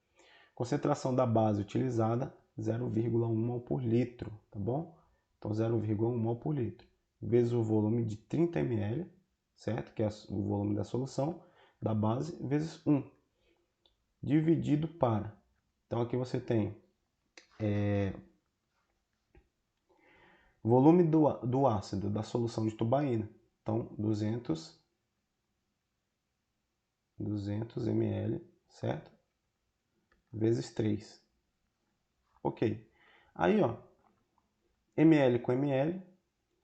concentração da base utilizada 0,1 mol por litro, tá bom? Então 0,1 mol por litro, vezes o volume de 30 ml, certo? Que é o volume da solução da base, vezes 1, dividido para. Então aqui você tem volume do ácido da solução de tubaína. Então 200 ml, certo? Vezes 3. Ok. Aí, ó, ml com ml,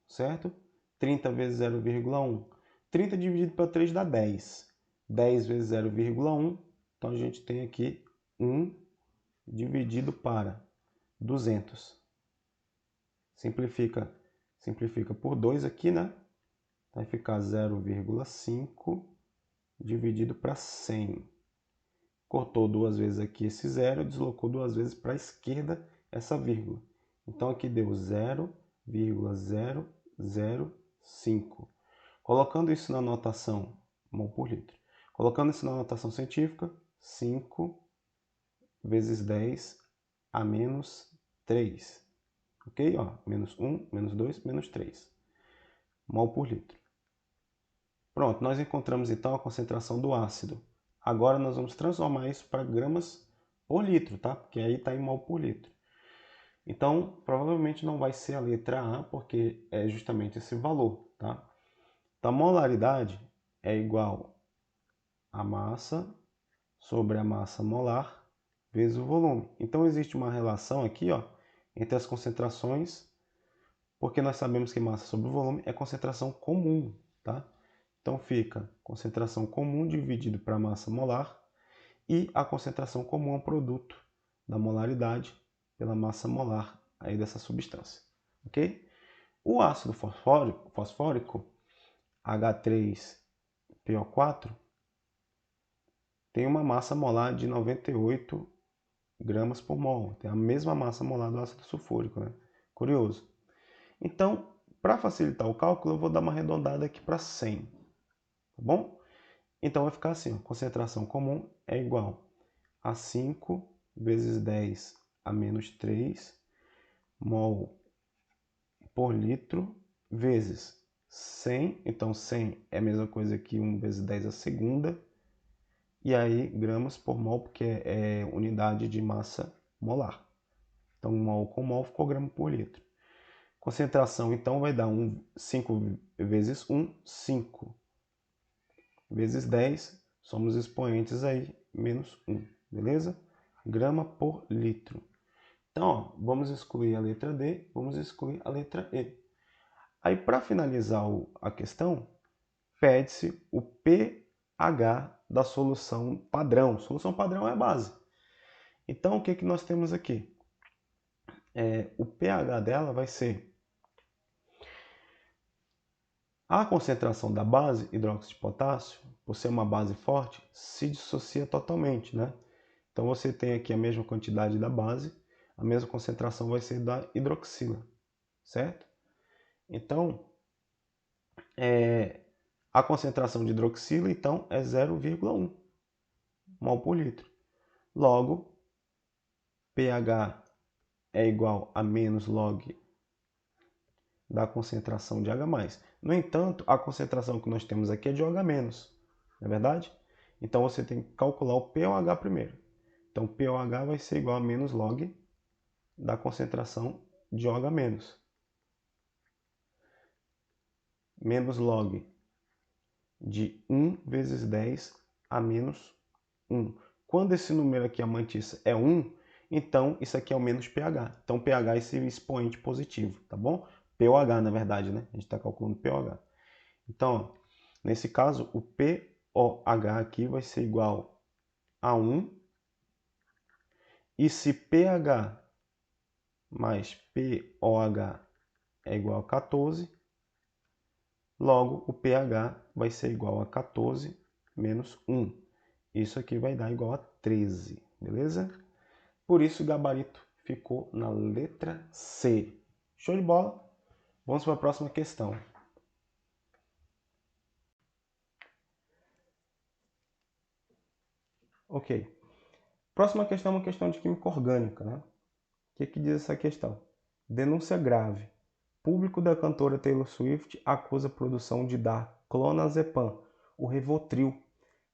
certo? 30 vezes 0,1. 30 dividido para 3 dá 10. 10 vezes 0,1. Então a gente tem aqui 1 dividido para 200. Simplifica por 2 aqui, né? Vai ficar 0,5 dividido para 100. Cortou duas vezes aqui esse zero, deslocou duas vezes para a esquerda essa vírgula. Então aqui deu 0,005. Colocando isso na notação mol por litro. Colocando isso na notação científica, 5 vezes 10 a menos 3. Ok? Ó, menos 1, menos 2, menos 3. Mol por litro. Pronto, nós encontramos então a concentração do ácido. Agora nós vamos transformar isso para gramas por litro, tá? Porque aí está em mol por litro. Então, provavelmente não vai ser a letra A, porque é justamente esse valor, tá? Então, a molaridade é igual a massa sobre a massa molar vezes o volume. Então, existe uma relação aqui, ó, entre as concentrações, porque nós sabemos que massa sobre volume é concentração comum, tá? Então, fica concentração comum dividido para massa molar e a concentração comum é um produto da molaridade pela massa molar aí dessa substância, ok? O ácido fosfórico H3PO4 tem uma massa molar de 98 gramas por mol. Tem a mesma massa molar do ácido sulfúrico, né? Curioso. Então, para facilitar o cálculo, eu vou dar uma arredondada aqui para 100, tá bom? Então vai ficar assim, ó, concentração comum é igual a 5 vezes 10 a menos 3 mol por litro vezes 100. Então 100 é a mesma coisa que 1 vezes 10 a segunda. E aí gramas por mol, porque é unidade de massa molar. Então mol com mol ficou grama por litro. Concentração então vai dar 5 vezes 1, 5. Vezes 10, somos expoentes aí, menos 1, beleza? Grama por litro. Então, ó, vamos excluir a letra D, vamos excluir a letra E. Aí, para finalizar a questão, pede-se o pH da solução padrão. Solução padrão é a base. Então, o que nós temos aqui? O pH dela vai ser a concentração da base, hidróxido de potássio, por ser uma base forte, se dissocia totalmente, né? Então você tem aqui a mesma quantidade da base, a mesma concentração vai ser da hidroxila, certo? Então, a concentração de hidroxila então é 0,1 mol por litro. Logo, pH é igual a menos log da concentração de H+. No entanto, a concentração que nós temos aqui é de OH-, não é verdade? Então você tem que calcular o pOH primeiro. Então pOH vai ser igual a menos log da concentração de OH-. Menos log de 1 vezes 10 a menos 1. Quando esse número aqui, a mantiça, é 1, então isso aqui é o menos pH. Então pH é esse expoente positivo, tá bom? pOH, na verdade, né? A gente está calculando pOH. Então, ó, nesse caso, o pOH aqui vai ser igual a 1. E se pH mais pOH é igual a 14, logo o pH vai ser igual a 14 menos 1. Isso aqui vai dar igual a 13, beleza? Por isso o gabarito ficou na letra C. Show de bola? Vamos para a próxima questão. Ok. Próxima questão é uma questão de química orgânica, né? O que diz essa questão? Denúncia grave. Público da cantora Taylor Swift acusa a produção de dar clonazepam, o Rivotril,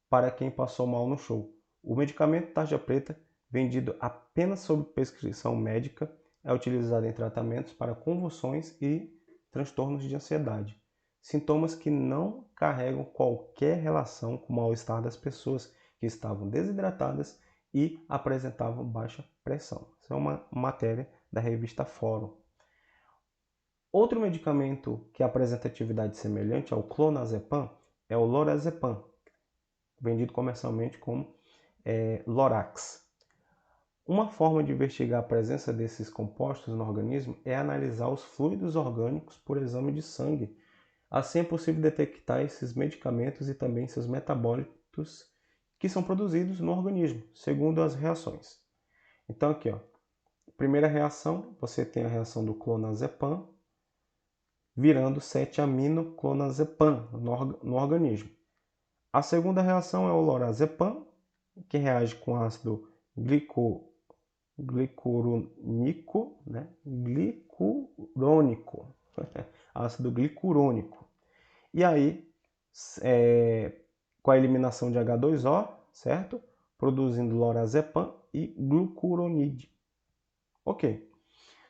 para quem passou mal no show. O medicamento tarja preta, vendido apenas sob prescrição médica, é utilizado em tratamentos para convulsões e transtornos de ansiedade. Sintomas que não carregam qualquer relação com o mal-estar das pessoas que estavam desidratadas e apresentavam baixa pressão. Isso é uma matéria da revista Fórum. Outro medicamento que apresenta atividade semelhante ao clonazepam é o lorazepam, vendido comercialmente como Lorax. Uma forma de investigar a presença desses compostos no organismo é analisar os fluidos orgânicos por exame de sangue Assim é possível detectar esses medicamentos e também seus metabólitos que são produzidos no organismo, segundo as reações. Então aqui, ó, primeira reação, você tem a reação do clonazepam, virando 7-aminoclonazepam no organismo. A segunda reação é o lorazepam, que reage com ácido glicurônico, né? Ácido glicurônico. E aí, com a eliminação de H2O, certo? Produzindo lorazepam e glucuronide. Ok.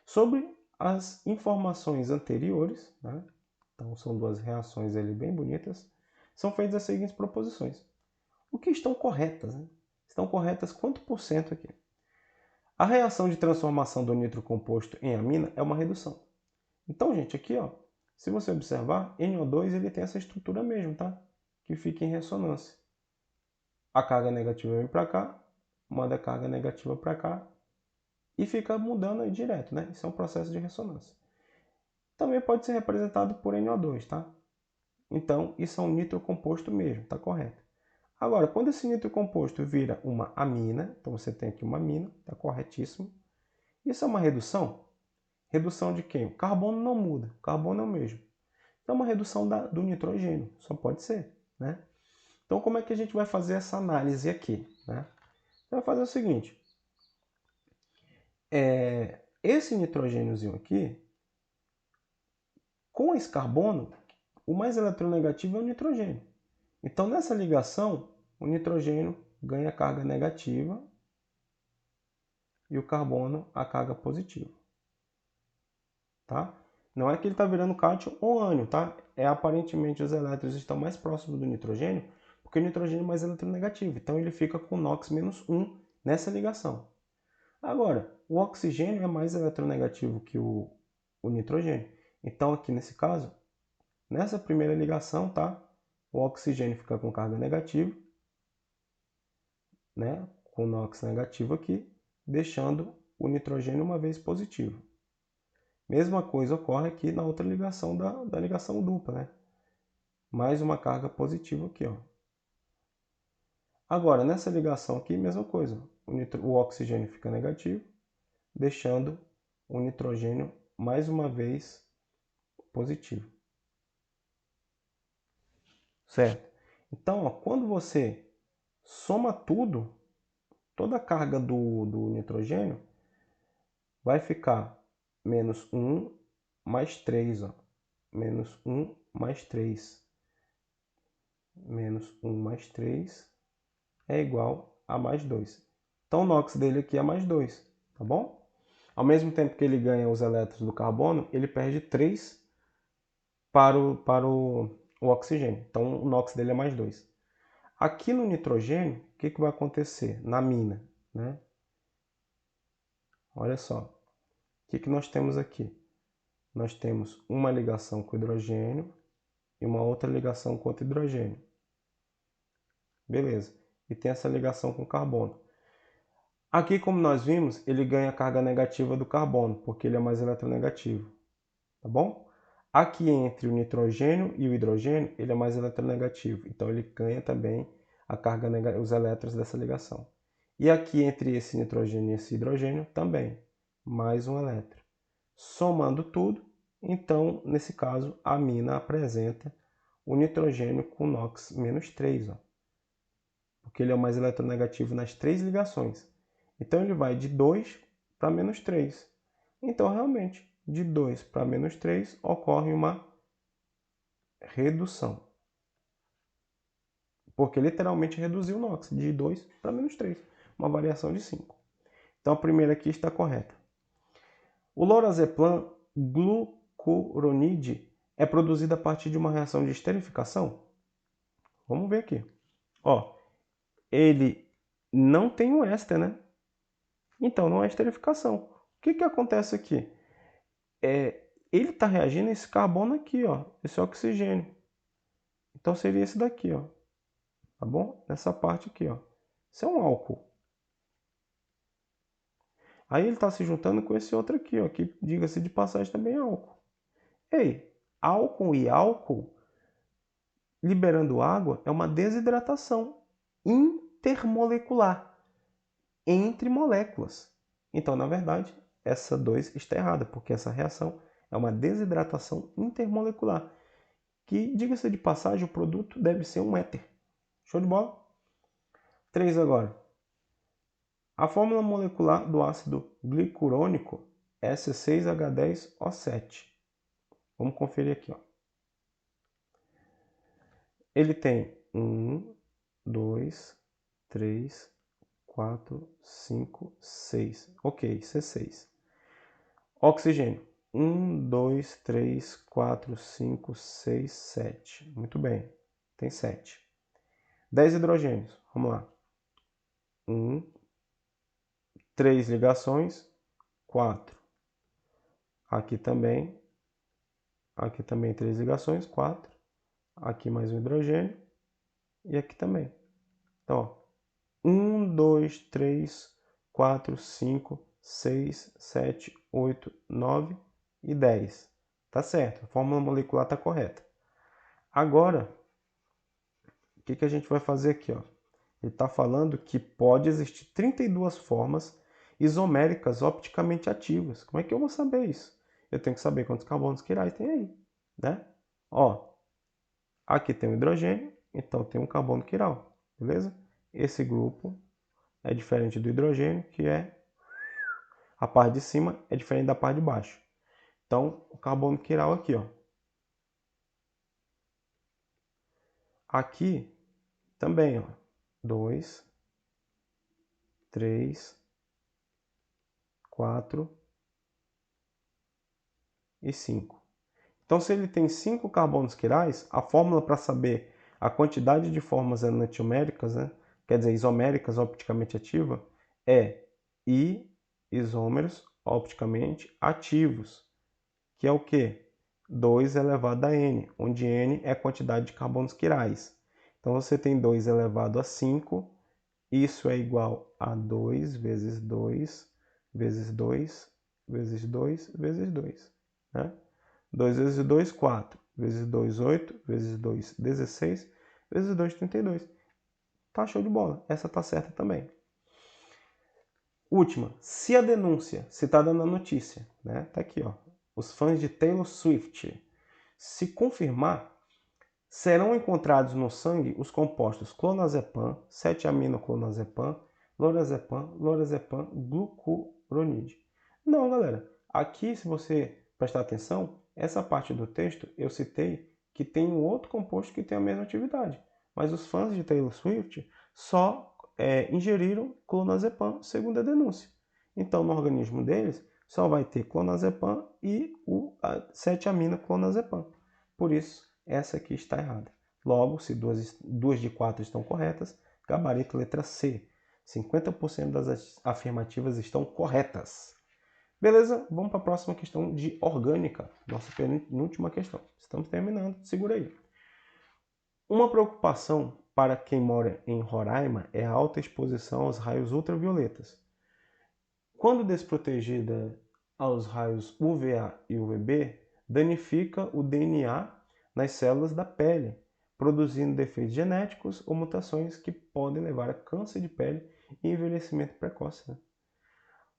Sobre as informações anteriores, né? Então são duas reações ali bem bonitas, são feitas as seguintes proposições. O que estão corretas? Né? Estão corretas quanto por cento aqui? A reação de transformação do nitrocomposto em amina é uma redução. Então, gente, aqui, ó, se você observar, NO2 ele tem essa estrutura mesmo, tá? Que fica em ressonância. A carga negativa vem para cá, manda a carga negativa para cá e fica mudando aí direto, né? Isso é um processo de ressonância. Também pode ser representado por NO2, tá? Então, isso é um nitrocomposto mesmo, tá correto. Agora, quando esse nitrocomposto vira uma amina, então você tem aqui uma amina, tá corretíssimo. Isso é uma redução? Redução de quem? O carbono não muda, o carbono é o mesmo. Então, é uma redução do nitrogênio, só pode ser, né? Então, como é que a gente vai fazer essa análise aqui, né? Vai fazer o seguinte, esse nitrogêniozinho aqui, com esse carbono, o mais eletronegativo é o nitrogênio. Então, nessa ligação, o nitrogênio ganha carga negativa e o carbono a carga positiva. Tá? Não é que ele está virando cátion ou ânion, tá? Aparentemente os elétrons estão mais próximos do nitrogênio, porque o nitrogênio é mais eletronegativo. Então ele fica com NOx-1 nessa ligação. Agora, o oxigênio é mais eletronegativo que o nitrogênio. Então aqui nesse caso, nessa primeira ligação, tá? O oxigênio fica com carga negativa, né? Com NOx negativo aqui, deixando o nitrogênio uma vez positivo. Mesma coisa ocorre aqui na outra ligação da ligação dupla, né? Mais uma carga positiva aqui, ó. Agora, nessa ligação aqui, mesma coisa. O oxigênio fica negativo, deixando o nitrogênio mais uma vez positivo. Certo? Então, ó, quando você soma tudo, toda a carga do nitrogênio vai ficar menos 1 mais 3, ó. Menos 1 mais 3. Menos 1 mais 3 é igual a mais 2. Então o NOx dele aqui é mais 2, tá bom? Ao mesmo tempo que ele ganha os elétrons do carbono, ele perde 3 para o oxigênio. Então o NOx dele é mais 2. Aqui no nitrogênio, o que vai acontecer na mina? Né? Olha só, o que nós temos aqui? Nós temos uma ligação com hidrogênio e uma outra ligação com outro hidrogênio. Beleza. E tem essa ligação com carbono. Aqui, como nós vimos, ele ganha a carga negativa do carbono, porque ele é mais eletronegativo. Tá bom? Aqui entre o nitrogênio e o hidrogênio, ele é mais eletronegativo. Então ele ganha também a carga os elétrons dessa ligação. E aqui entre esse nitrogênio e esse hidrogênio também, mais um elétron. Somando tudo, então, nesse caso, a amina apresenta o nitrogênio com NOx-3, ó, porque ele é o mais eletronegativo nas 3 ligações. Então ele vai de 2 para menos 3. Então, realmente, de 2 para menos 3 ocorre uma redução. Porque literalmente reduziu o NOx de 2 para menos 3. Uma variação de 5. Então a primeira aqui está correta. O lorazepam glucuronide é produzido a partir de uma reação de esterificação? Vamos ver aqui. Ó, ele não tem um éster, né? Então não é esterificação. O que acontece aqui? Ele está reagindo a esse carbono aqui, ó, esse oxigênio. Então seria esse daqui, ó. Tá bom? Nessa parte aqui, ó. Isso é um álcool. Aí ele está se juntando com esse outro aqui, ó, que, diga-se de passagem, também é álcool. Ei, álcool e álcool liberando água é uma desidratação intermolecular entre moléculas. Então, na verdade, essa 2 está errada, porque essa reação é uma desidratação intermolecular, que, diga-se de passagem, o produto deve ser um éter. Show de bola? 3 agora. A fórmula molecular do ácido glicurônico é S6H10O7. Vamos conferir aqui, ó. Ele tem 1, 2, 3, 4, 5, 6. Ok, C6. Oxigênio. 1, 2, 3, 4, 5, 6, 7. Muito bem. Tem 7. 10 hidrogênios. Vamos lá. 1, 3 ligações, 4. Aqui também 3 ligações, 4. Aqui mais um hidrogênio. E aqui também. Então, ó, 1, 2, 3, 4, 5, 6, 7, 8, 9 e 10. Tá certo, a fórmula molecular está correta. Agora, o que a gente vai fazer aqui? Ó? Ele está falando que pode existir 32 formas isoméricas opticamente ativas. Como é que eu vou saber isso? Eu tenho que saber quantos carbonos quirais tem aí, né? Ó, aqui tem um hidrogênio, então tem um carbono quiral, beleza? Esse grupo é diferente do hidrogênio, que é a parte de cima é diferente da parte de baixo. Então, o carbono quiral aqui, ó. Aqui também, ó. 2, 3, 4 e 5. Então, se ele tem 5 carbonos quirais, a fórmula para saber a quantidade de formas enantioméricas, né, quer dizer, isoméricas opticamente ativas, é I isômeros opticamente ativos, que é o quê? 2 elevado a N, onde N é a quantidade de carbonos quirais. Então, você tem 2 elevado a 5, isso é igual a 2 vezes 2, vezes 2, vezes 2, vezes 2. Né? 2 vezes 2, 4. Vezes 2, 8. Vezes 2, 16. Vezes 2, 32. Tá show de bola. Essa tá certa também. Última. Se a denúncia citada na notícia, né? Tá aqui, ó. Os fãs de Taylor Swift. Se confirmar, serão encontrados no sangue os compostos clonazepam, 7-aminoclonazepam, lorazepam, glucuronide. Não, galera. Aqui, se você prestar atenção, essa parte do texto eu citei que tem um outro composto que tem a mesma atividade. Mas os fãs de Taylor Swift só ingeriram clonazepam, segundo a denúncia. Então, no organismo deles, só vai ter clonazepam e o 7-aminoclonazepam. Por isso, essa aqui está errada. Logo, se 2 de 4 estão corretas, gabarito letra C. 50% das afirmativas estão corretas. Beleza? Vamos para a próxima questão de orgânica. Nossa penúltima questão. Estamos terminando. Segura aí. Uma preocupação para quem mora em Roraima é a alta exposição aos raios ultravioletas. Quando desprotegida aos raios UVA e UVB, danifica o DNA nas células da pele, produzindo defeitos genéticos ou mutações que podem levar a câncer de pele e envelhecimento precoce. Né?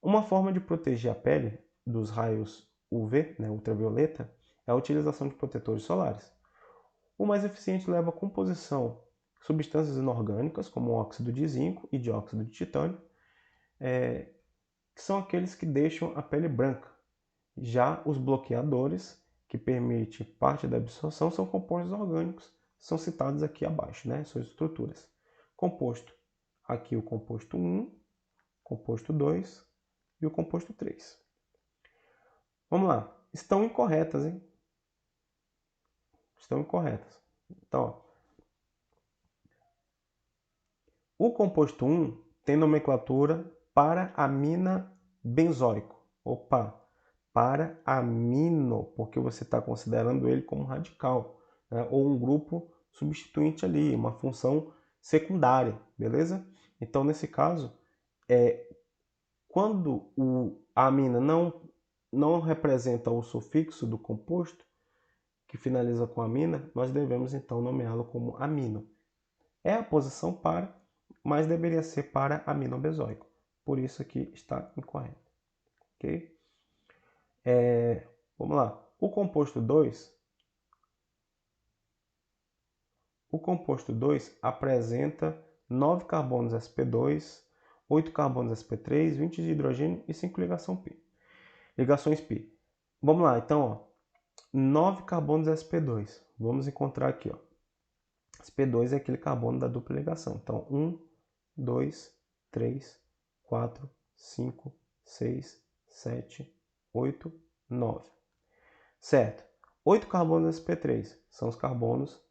Uma forma de proteger a pele dos raios UV, né, ultravioleta, é a utilização de protetores solares. O mais eficiente leva à composição de substâncias inorgânicas, como óxido de zinco e dióxido de titânio, que são aqueles que deixam a pele branca. Já os bloqueadores, que permitem parte da absorção, são compostos orgânicos, são citados aqui abaixo, né? Suas estruturas. Composto, aqui o composto 1, composto 2 e o composto 3. Vamos lá, estão incorretas, hein? Estão incorretas. Então, ó, o composto 1 tem nomenclatura para amina benzóico. Opa, para amino, porque você está considerando ele como radical, né? Ou um grupo substituinte ali, uma função secundária, beleza? Então, nesse caso, quando a amina não representa o sufixo do composto, o que finaliza com amina, nós devemos então nomeá-lo como amino. É a posição para, mas deveria ser para amino benzoico. Por isso aqui está incorreto. Ok? Vamos lá. O composto 2 apresenta 9 carbonos sp2, 8 carbonos sp3, 20 de hidrogênio e 5 ligações π. Vamos lá, então, ó, 9 carbonos sp2. Vamos encontrar aqui, ó. sp2 é aquele carbono da dupla ligação. Então, 1, 2, 3, 4, 5, 6, 7, 8, 9. Certo. 8 carbonos sp3 são os carbonos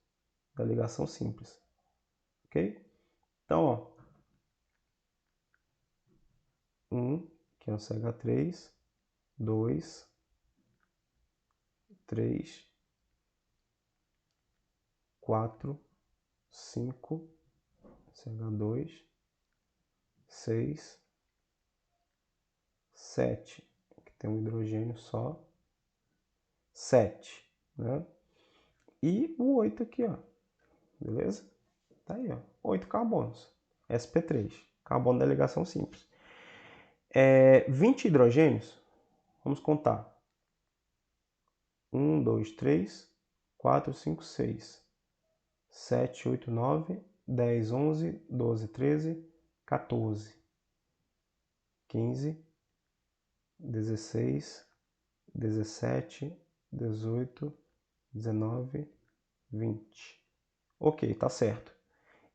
da ligação simples. Ok? Então, ó, 1, que é o CH3, 2, 3, 4, 5, CH2, 6, 7, que tem um hidrogênio só, 7, né? E o 8 aqui, ó, beleza? Tá aí, ó, 8 carbonos, sp3, carbono da ligação simples. 20 hidrogênios, vamos contar. 1, 2, 3, 4, 5, 6, 7, 8, 9, 10, 11, 12, 13, 14, 15, 16, 17, 18, 19, 20. Ok, tá certo.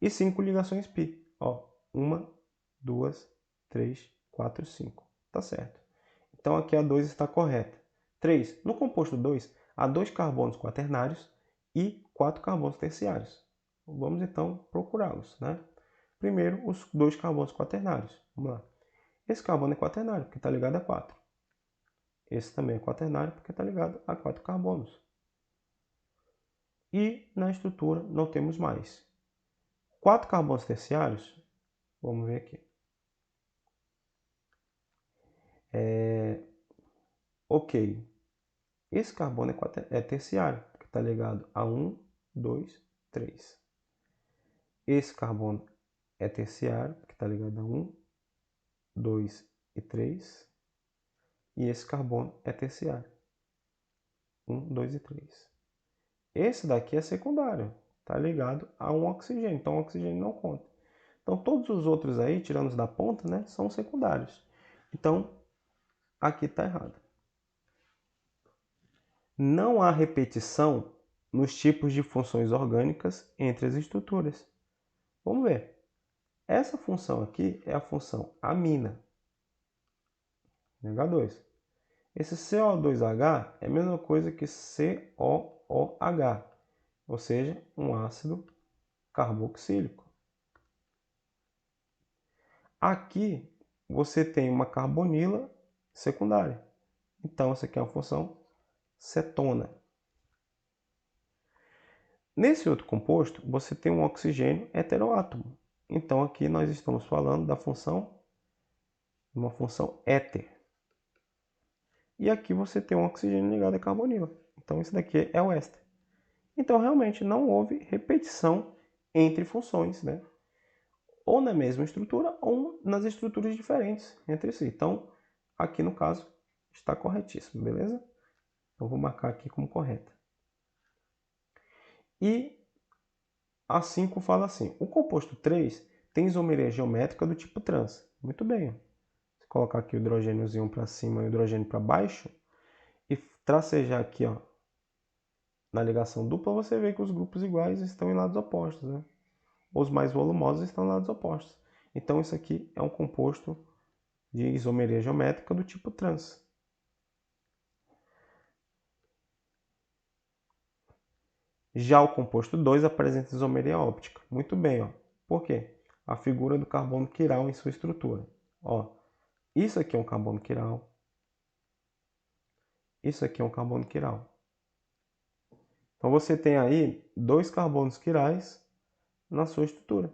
E 5 ligações π. Ó, 1, 2, 3, 4, 5. Tá certo. Então aqui a 2 está correta. 3. No composto 2, há 2 carbonos quaternários e 4 carbonos terciários. Vamos então procurá-los, né? Primeiro, os 2 carbonos quaternários. Vamos lá. Esse carbono é quaternário, porque está ligado a 4. Esse também é quaternário, porque está ligado a 4 carbonos. E na estrutura não temos mais. 4 carbonos terciários, vamos ver aqui. Ok, esse carbono é terciário, porque está ligado a 1, 2, 3. Esse carbono é terciário, porque está ligado a 1, 2 e 3. E esse carbono é terciário. 1, 2 e 3. Esse daqui é secundário, está ligado a um oxigênio, então o oxigênio não conta. Então todos os outros aí, tirando os da ponta, né, são secundários. Então aqui está errado. Não há repetição nos tipos de funções orgânicas entre as estruturas. Vamos ver. Essa função aqui é a função amina, H2. Esse CO2H é a mesma coisa que COOH, ou seja, um ácido carboxílico. Aqui você tem uma carbonila secundária. Então, essa aqui é uma função cetona. Nesse outro composto, você tem um oxigênio heteroátomo. Então, aqui nós estamos falando da função, uma função éter. E aqui você tem um oxigênio ligado a carbonila. Então, esse daqui é o éster. Então, realmente, não houve repetição entre funções, né? Ou na mesma estrutura, ou nas estruturas diferentes entre si. Então, aqui no caso, está corretíssimo, beleza? Então, vou marcar aqui como correta. E a 5 fala assim, o composto 3 tem isomeria geométrica do tipo trans. Muito bem. Se colocar aqui o hidrogêniozinho para cima e o hidrogênio para baixo, e tracejar aqui, ó, na ligação dupla, você vê que os grupos iguais estão em lados opostos, né? Os mais volumosos estão em lados opostos. Então, isso aqui é um composto de isomeria geométrica do tipo trans. Já o composto 2 apresenta isomeria óptica. Muito bem, ó. Por quê? A figura do carbono quiral em sua estrutura. Ó, isso aqui é um carbono quiral. Isso aqui é um carbono quiral. Então você tem aí 2 carbonos quirais na sua estrutura.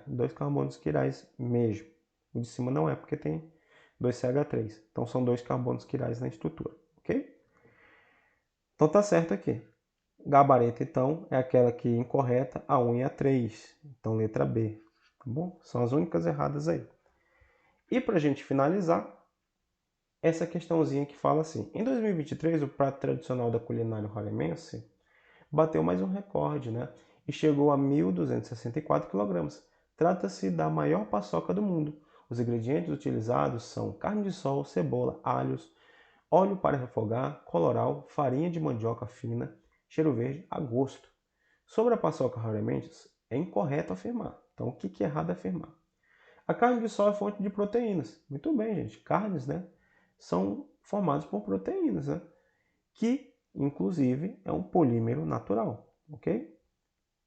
2 carbonos quirais mesmo. O de cima não é, porque tem 2CH3. Então são 2 carbonos quirais na estrutura, ok? Então tá certo aqui. Gabarito, então, é aquela que é incorreta, a 1 e a 3. Então, letra B. Tá bom? São as únicas erradas aí. E para a gente finalizar, essa questãozinha que fala assim. Em 2023, o prato tradicional da culinária roraimense bateu mais um recorde, né? E chegou a 1.264 kg. Trata-se da maior paçoca do mundo. Os ingredientes utilizados são carne de sol, cebola, alhos, óleo para refogar, colorau, farinha de mandioca fina, cheiro verde a gosto. Sobre a paçoca roraimense, é incorreto afirmar. Então, o que é errado afirmar? A carne de sol é fonte de proteínas. Muito bem, gente. Carnes, né, são formadas por proteínas, né? Que, inclusive, é um polímero natural, ok?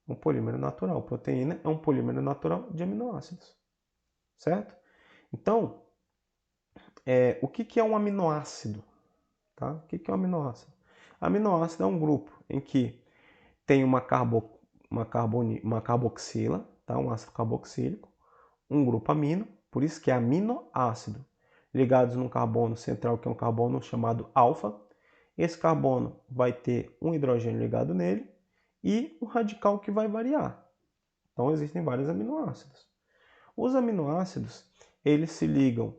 Um polímero natural. Proteína é um polímero natural de aminoácidos, certo? Então, o que é um aminoácido? Tá? O que é um aminoácido? Aminoácido é um grupo em que tem uma carboxila, tá? Um ácido carboxílico, um grupo amino, por isso que é aminoácido, ligados no carbono central, que é um carbono chamado alfa. Esse carbono vai ter um hidrogênio ligado nele e um radical que vai variar. Então existem vários aminoácidos. Os aminoácidos, eles se ligam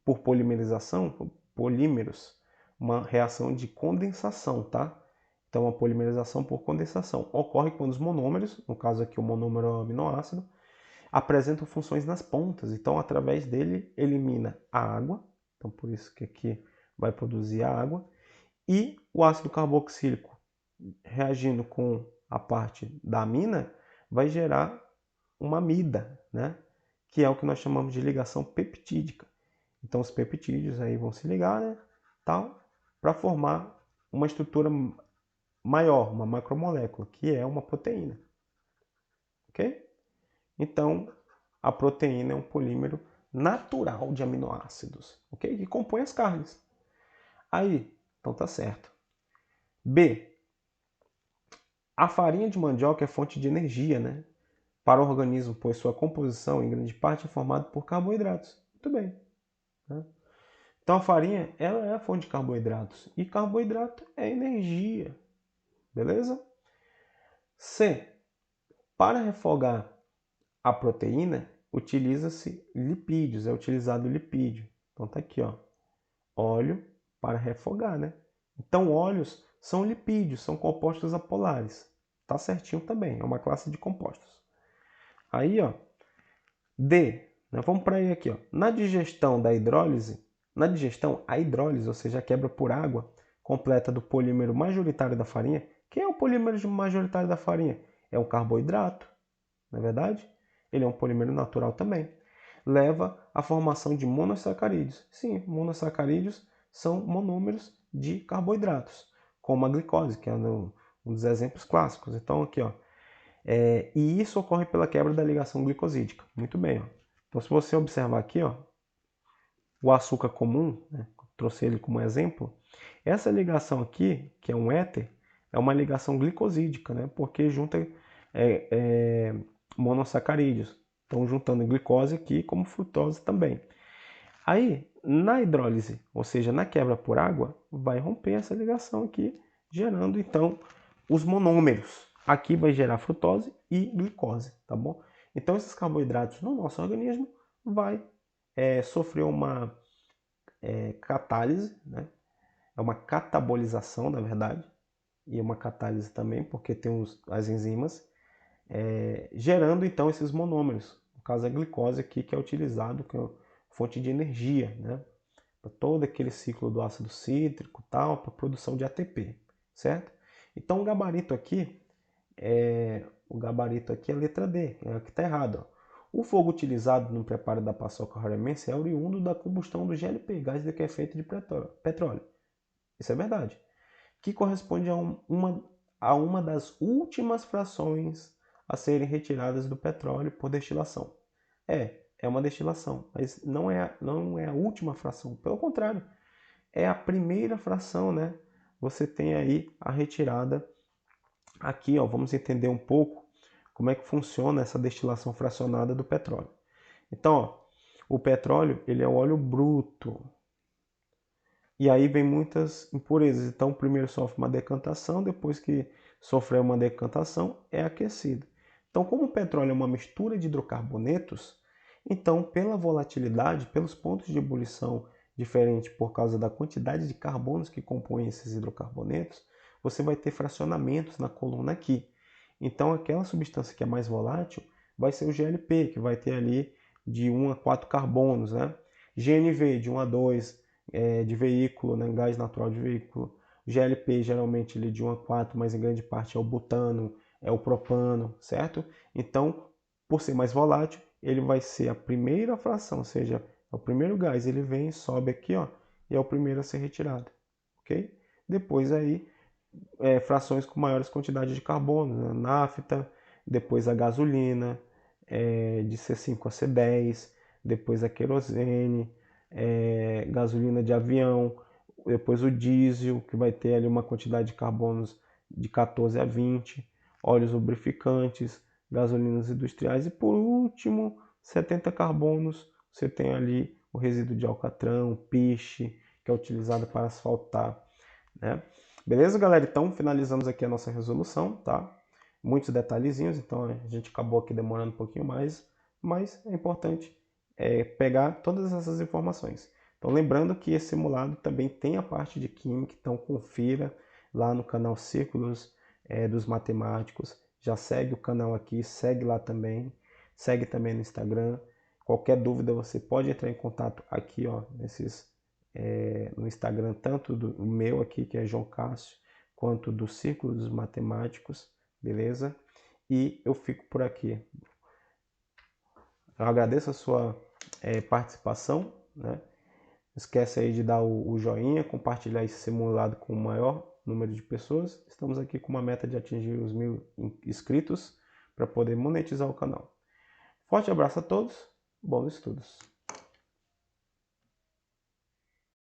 por polimerização, por polímeros, uma reação de condensação, tá? Então a polimerização por condensação ocorre quando os monômeros, no caso aqui o monômero é o aminoácido, apresentam funções nas pontas. Então através dele elimina a água, então por isso que aqui vai produzir a água, e o ácido carboxílico, reagindo com a parte da amina, vai gerar uma amida, né? Que é o que nós chamamos de ligação peptídica. Então os peptídeos aí vão se ligar, né? Tal, para formar uma estrutura maior, uma macromolécula, que é uma proteína. Ok? Então a proteína é um polímero natural de aminoácidos, ok? Que compõe as carnes. Aí, então tá certo. B. A farinha de mandioca é fonte de energia, né? Para o organismo, pois sua composição, em grande parte, é formada por carboidratos. Muito bem. Né? Então a farinha, ela é a fonte de carboidratos. E carboidrato é energia. Beleza? C. Para refogar a proteína, utiliza-se lipídios. É utilizado lipídio. Então tá aqui, ó. Óleo para refogar, né? Então óleos são lipídios, são compostos apolares. Tá certinho também, é uma classe de compostos. Aí, ó, D, né? Vamos para aí aqui, ó. Na digestão da hidrólise, na digestão, a hidrólise, ou seja, a quebra por água completa do polímero majoritário da farinha. Quem é o polímero majoritário da farinha? É um carboidrato, não é verdade? Ele é um polímero natural também. Leva à formação de monossacarídeos. Sim, monossacarídeos são monômeros de carboidratos, como a glicose, que é um dos exemplos clássicos. Então, aqui, ó, e isso ocorre pela quebra da ligação glicosídica. Muito bem. Ó. Então, se você observar aqui, ó, o açúcar comum, né, trouxe ele como exemplo, essa ligação aqui, que é um éter, é uma ligação glicosídica, né, porque junta monossacarídeos. Estão juntando glicose aqui como frutose também. Aí, na hidrólise, ou seja, na quebra por água, vai romper essa ligação aqui, gerando então os monômeros. Aqui vai gerar frutose e glicose, tá bom? Então esses carboidratos no nosso organismo vai sofrer uma catálise, né? É uma catabolização, na verdade, e uma catálise também, porque tem as enzimas, gerando então esses monômeros. No caso a glicose aqui que é utilizado como fonte de energia, né? Para todo aquele ciclo do ácido cítrico, tal, para produção de ATP, certo? Então o gabarito aqui é a letra D, é a que está errado. Ó. O fogo utilizado no preparo da paçoca roraimense é oriundo da combustão do GLP, gás de efeito de petróleo. Isso é verdade. Que corresponde a uma das últimas frações a serem retiradas do petróleo por destilação. É uma destilação, mas não é a última fração. Pelo contrário, é a primeira fração, né? Você tem aí a retirada. Aqui, ó, vamos entender um pouco como é que funciona essa destilação fracionada do petróleo. Então, ó, o petróleo ele é o óleo bruto. E aí vem muitas impurezas. Então, primeiro sofre uma decantação, depois que sofrer uma decantação, é aquecido. Então, como o petróleo é uma mistura de hidrocarbonetos, então, pela volatilidade, pelos pontos de ebulição diferentes por causa da quantidade de carbonos que compõem esses hidrocarbonetos, você vai ter fracionamentos na coluna aqui. Então, aquela substância que é mais volátil vai ser o GLP, que vai ter ali de 1 a 4 carbonos, né? GNV de 1 a 2, de veículo, né? Gás natural de veículo. GLP geralmente ele de 1 a 4, mas em grande parte é o butano, é o propano, certo? Então, por ser mais volátil, ele vai ser a primeira fração, ou seja, é o primeiro gás, ele vem, sobe aqui, ó, e é o primeiro a ser retirado, ok? Depois aí, frações com maiores quantidades de carbono, né? Nafta, depois a gasolina, de C5 a C10, depois a querosene, gasolina de avião, depois o diesel, que vai ter ali uma quantidade de carbonos de 14 a 20, óleos lubrificantes, gasolinas industriais e por último, 70 carbonos, você tem ali o resíduo de alcatrão, piche, que é utilizado para asfaltar, né? Beleza, galera? Então, finalizamos aqui a nossa resolução, tá? Muitos detalhezinhos, então a gente acabou aqui demorando um pouquinho mais, mas é importante pegar todas essas informações. Então, lembrando que esse simulado também tem a parte de química, então confira lá no canal Círculos dos Matemáticos. Já segue o canal aqui, segue lá também, segue também no Instagram. Qualquer dúvida você pode entrar em contato aqui, ó, no Instagram, tanto do meu aqui, que é João Cássio, quanto do Círculo dos Matemáticos, beleza? E eu fico por aqui. Eu agradeço a sua participação, né? Não esquece aí de dar o joinha, compartilhar esse simulado com o maior número de pessoas. Estamos aqui com uma meta de atingir os 1000 inscritos para poder monetizar o canal. Forte abraço a todos, bons estudos!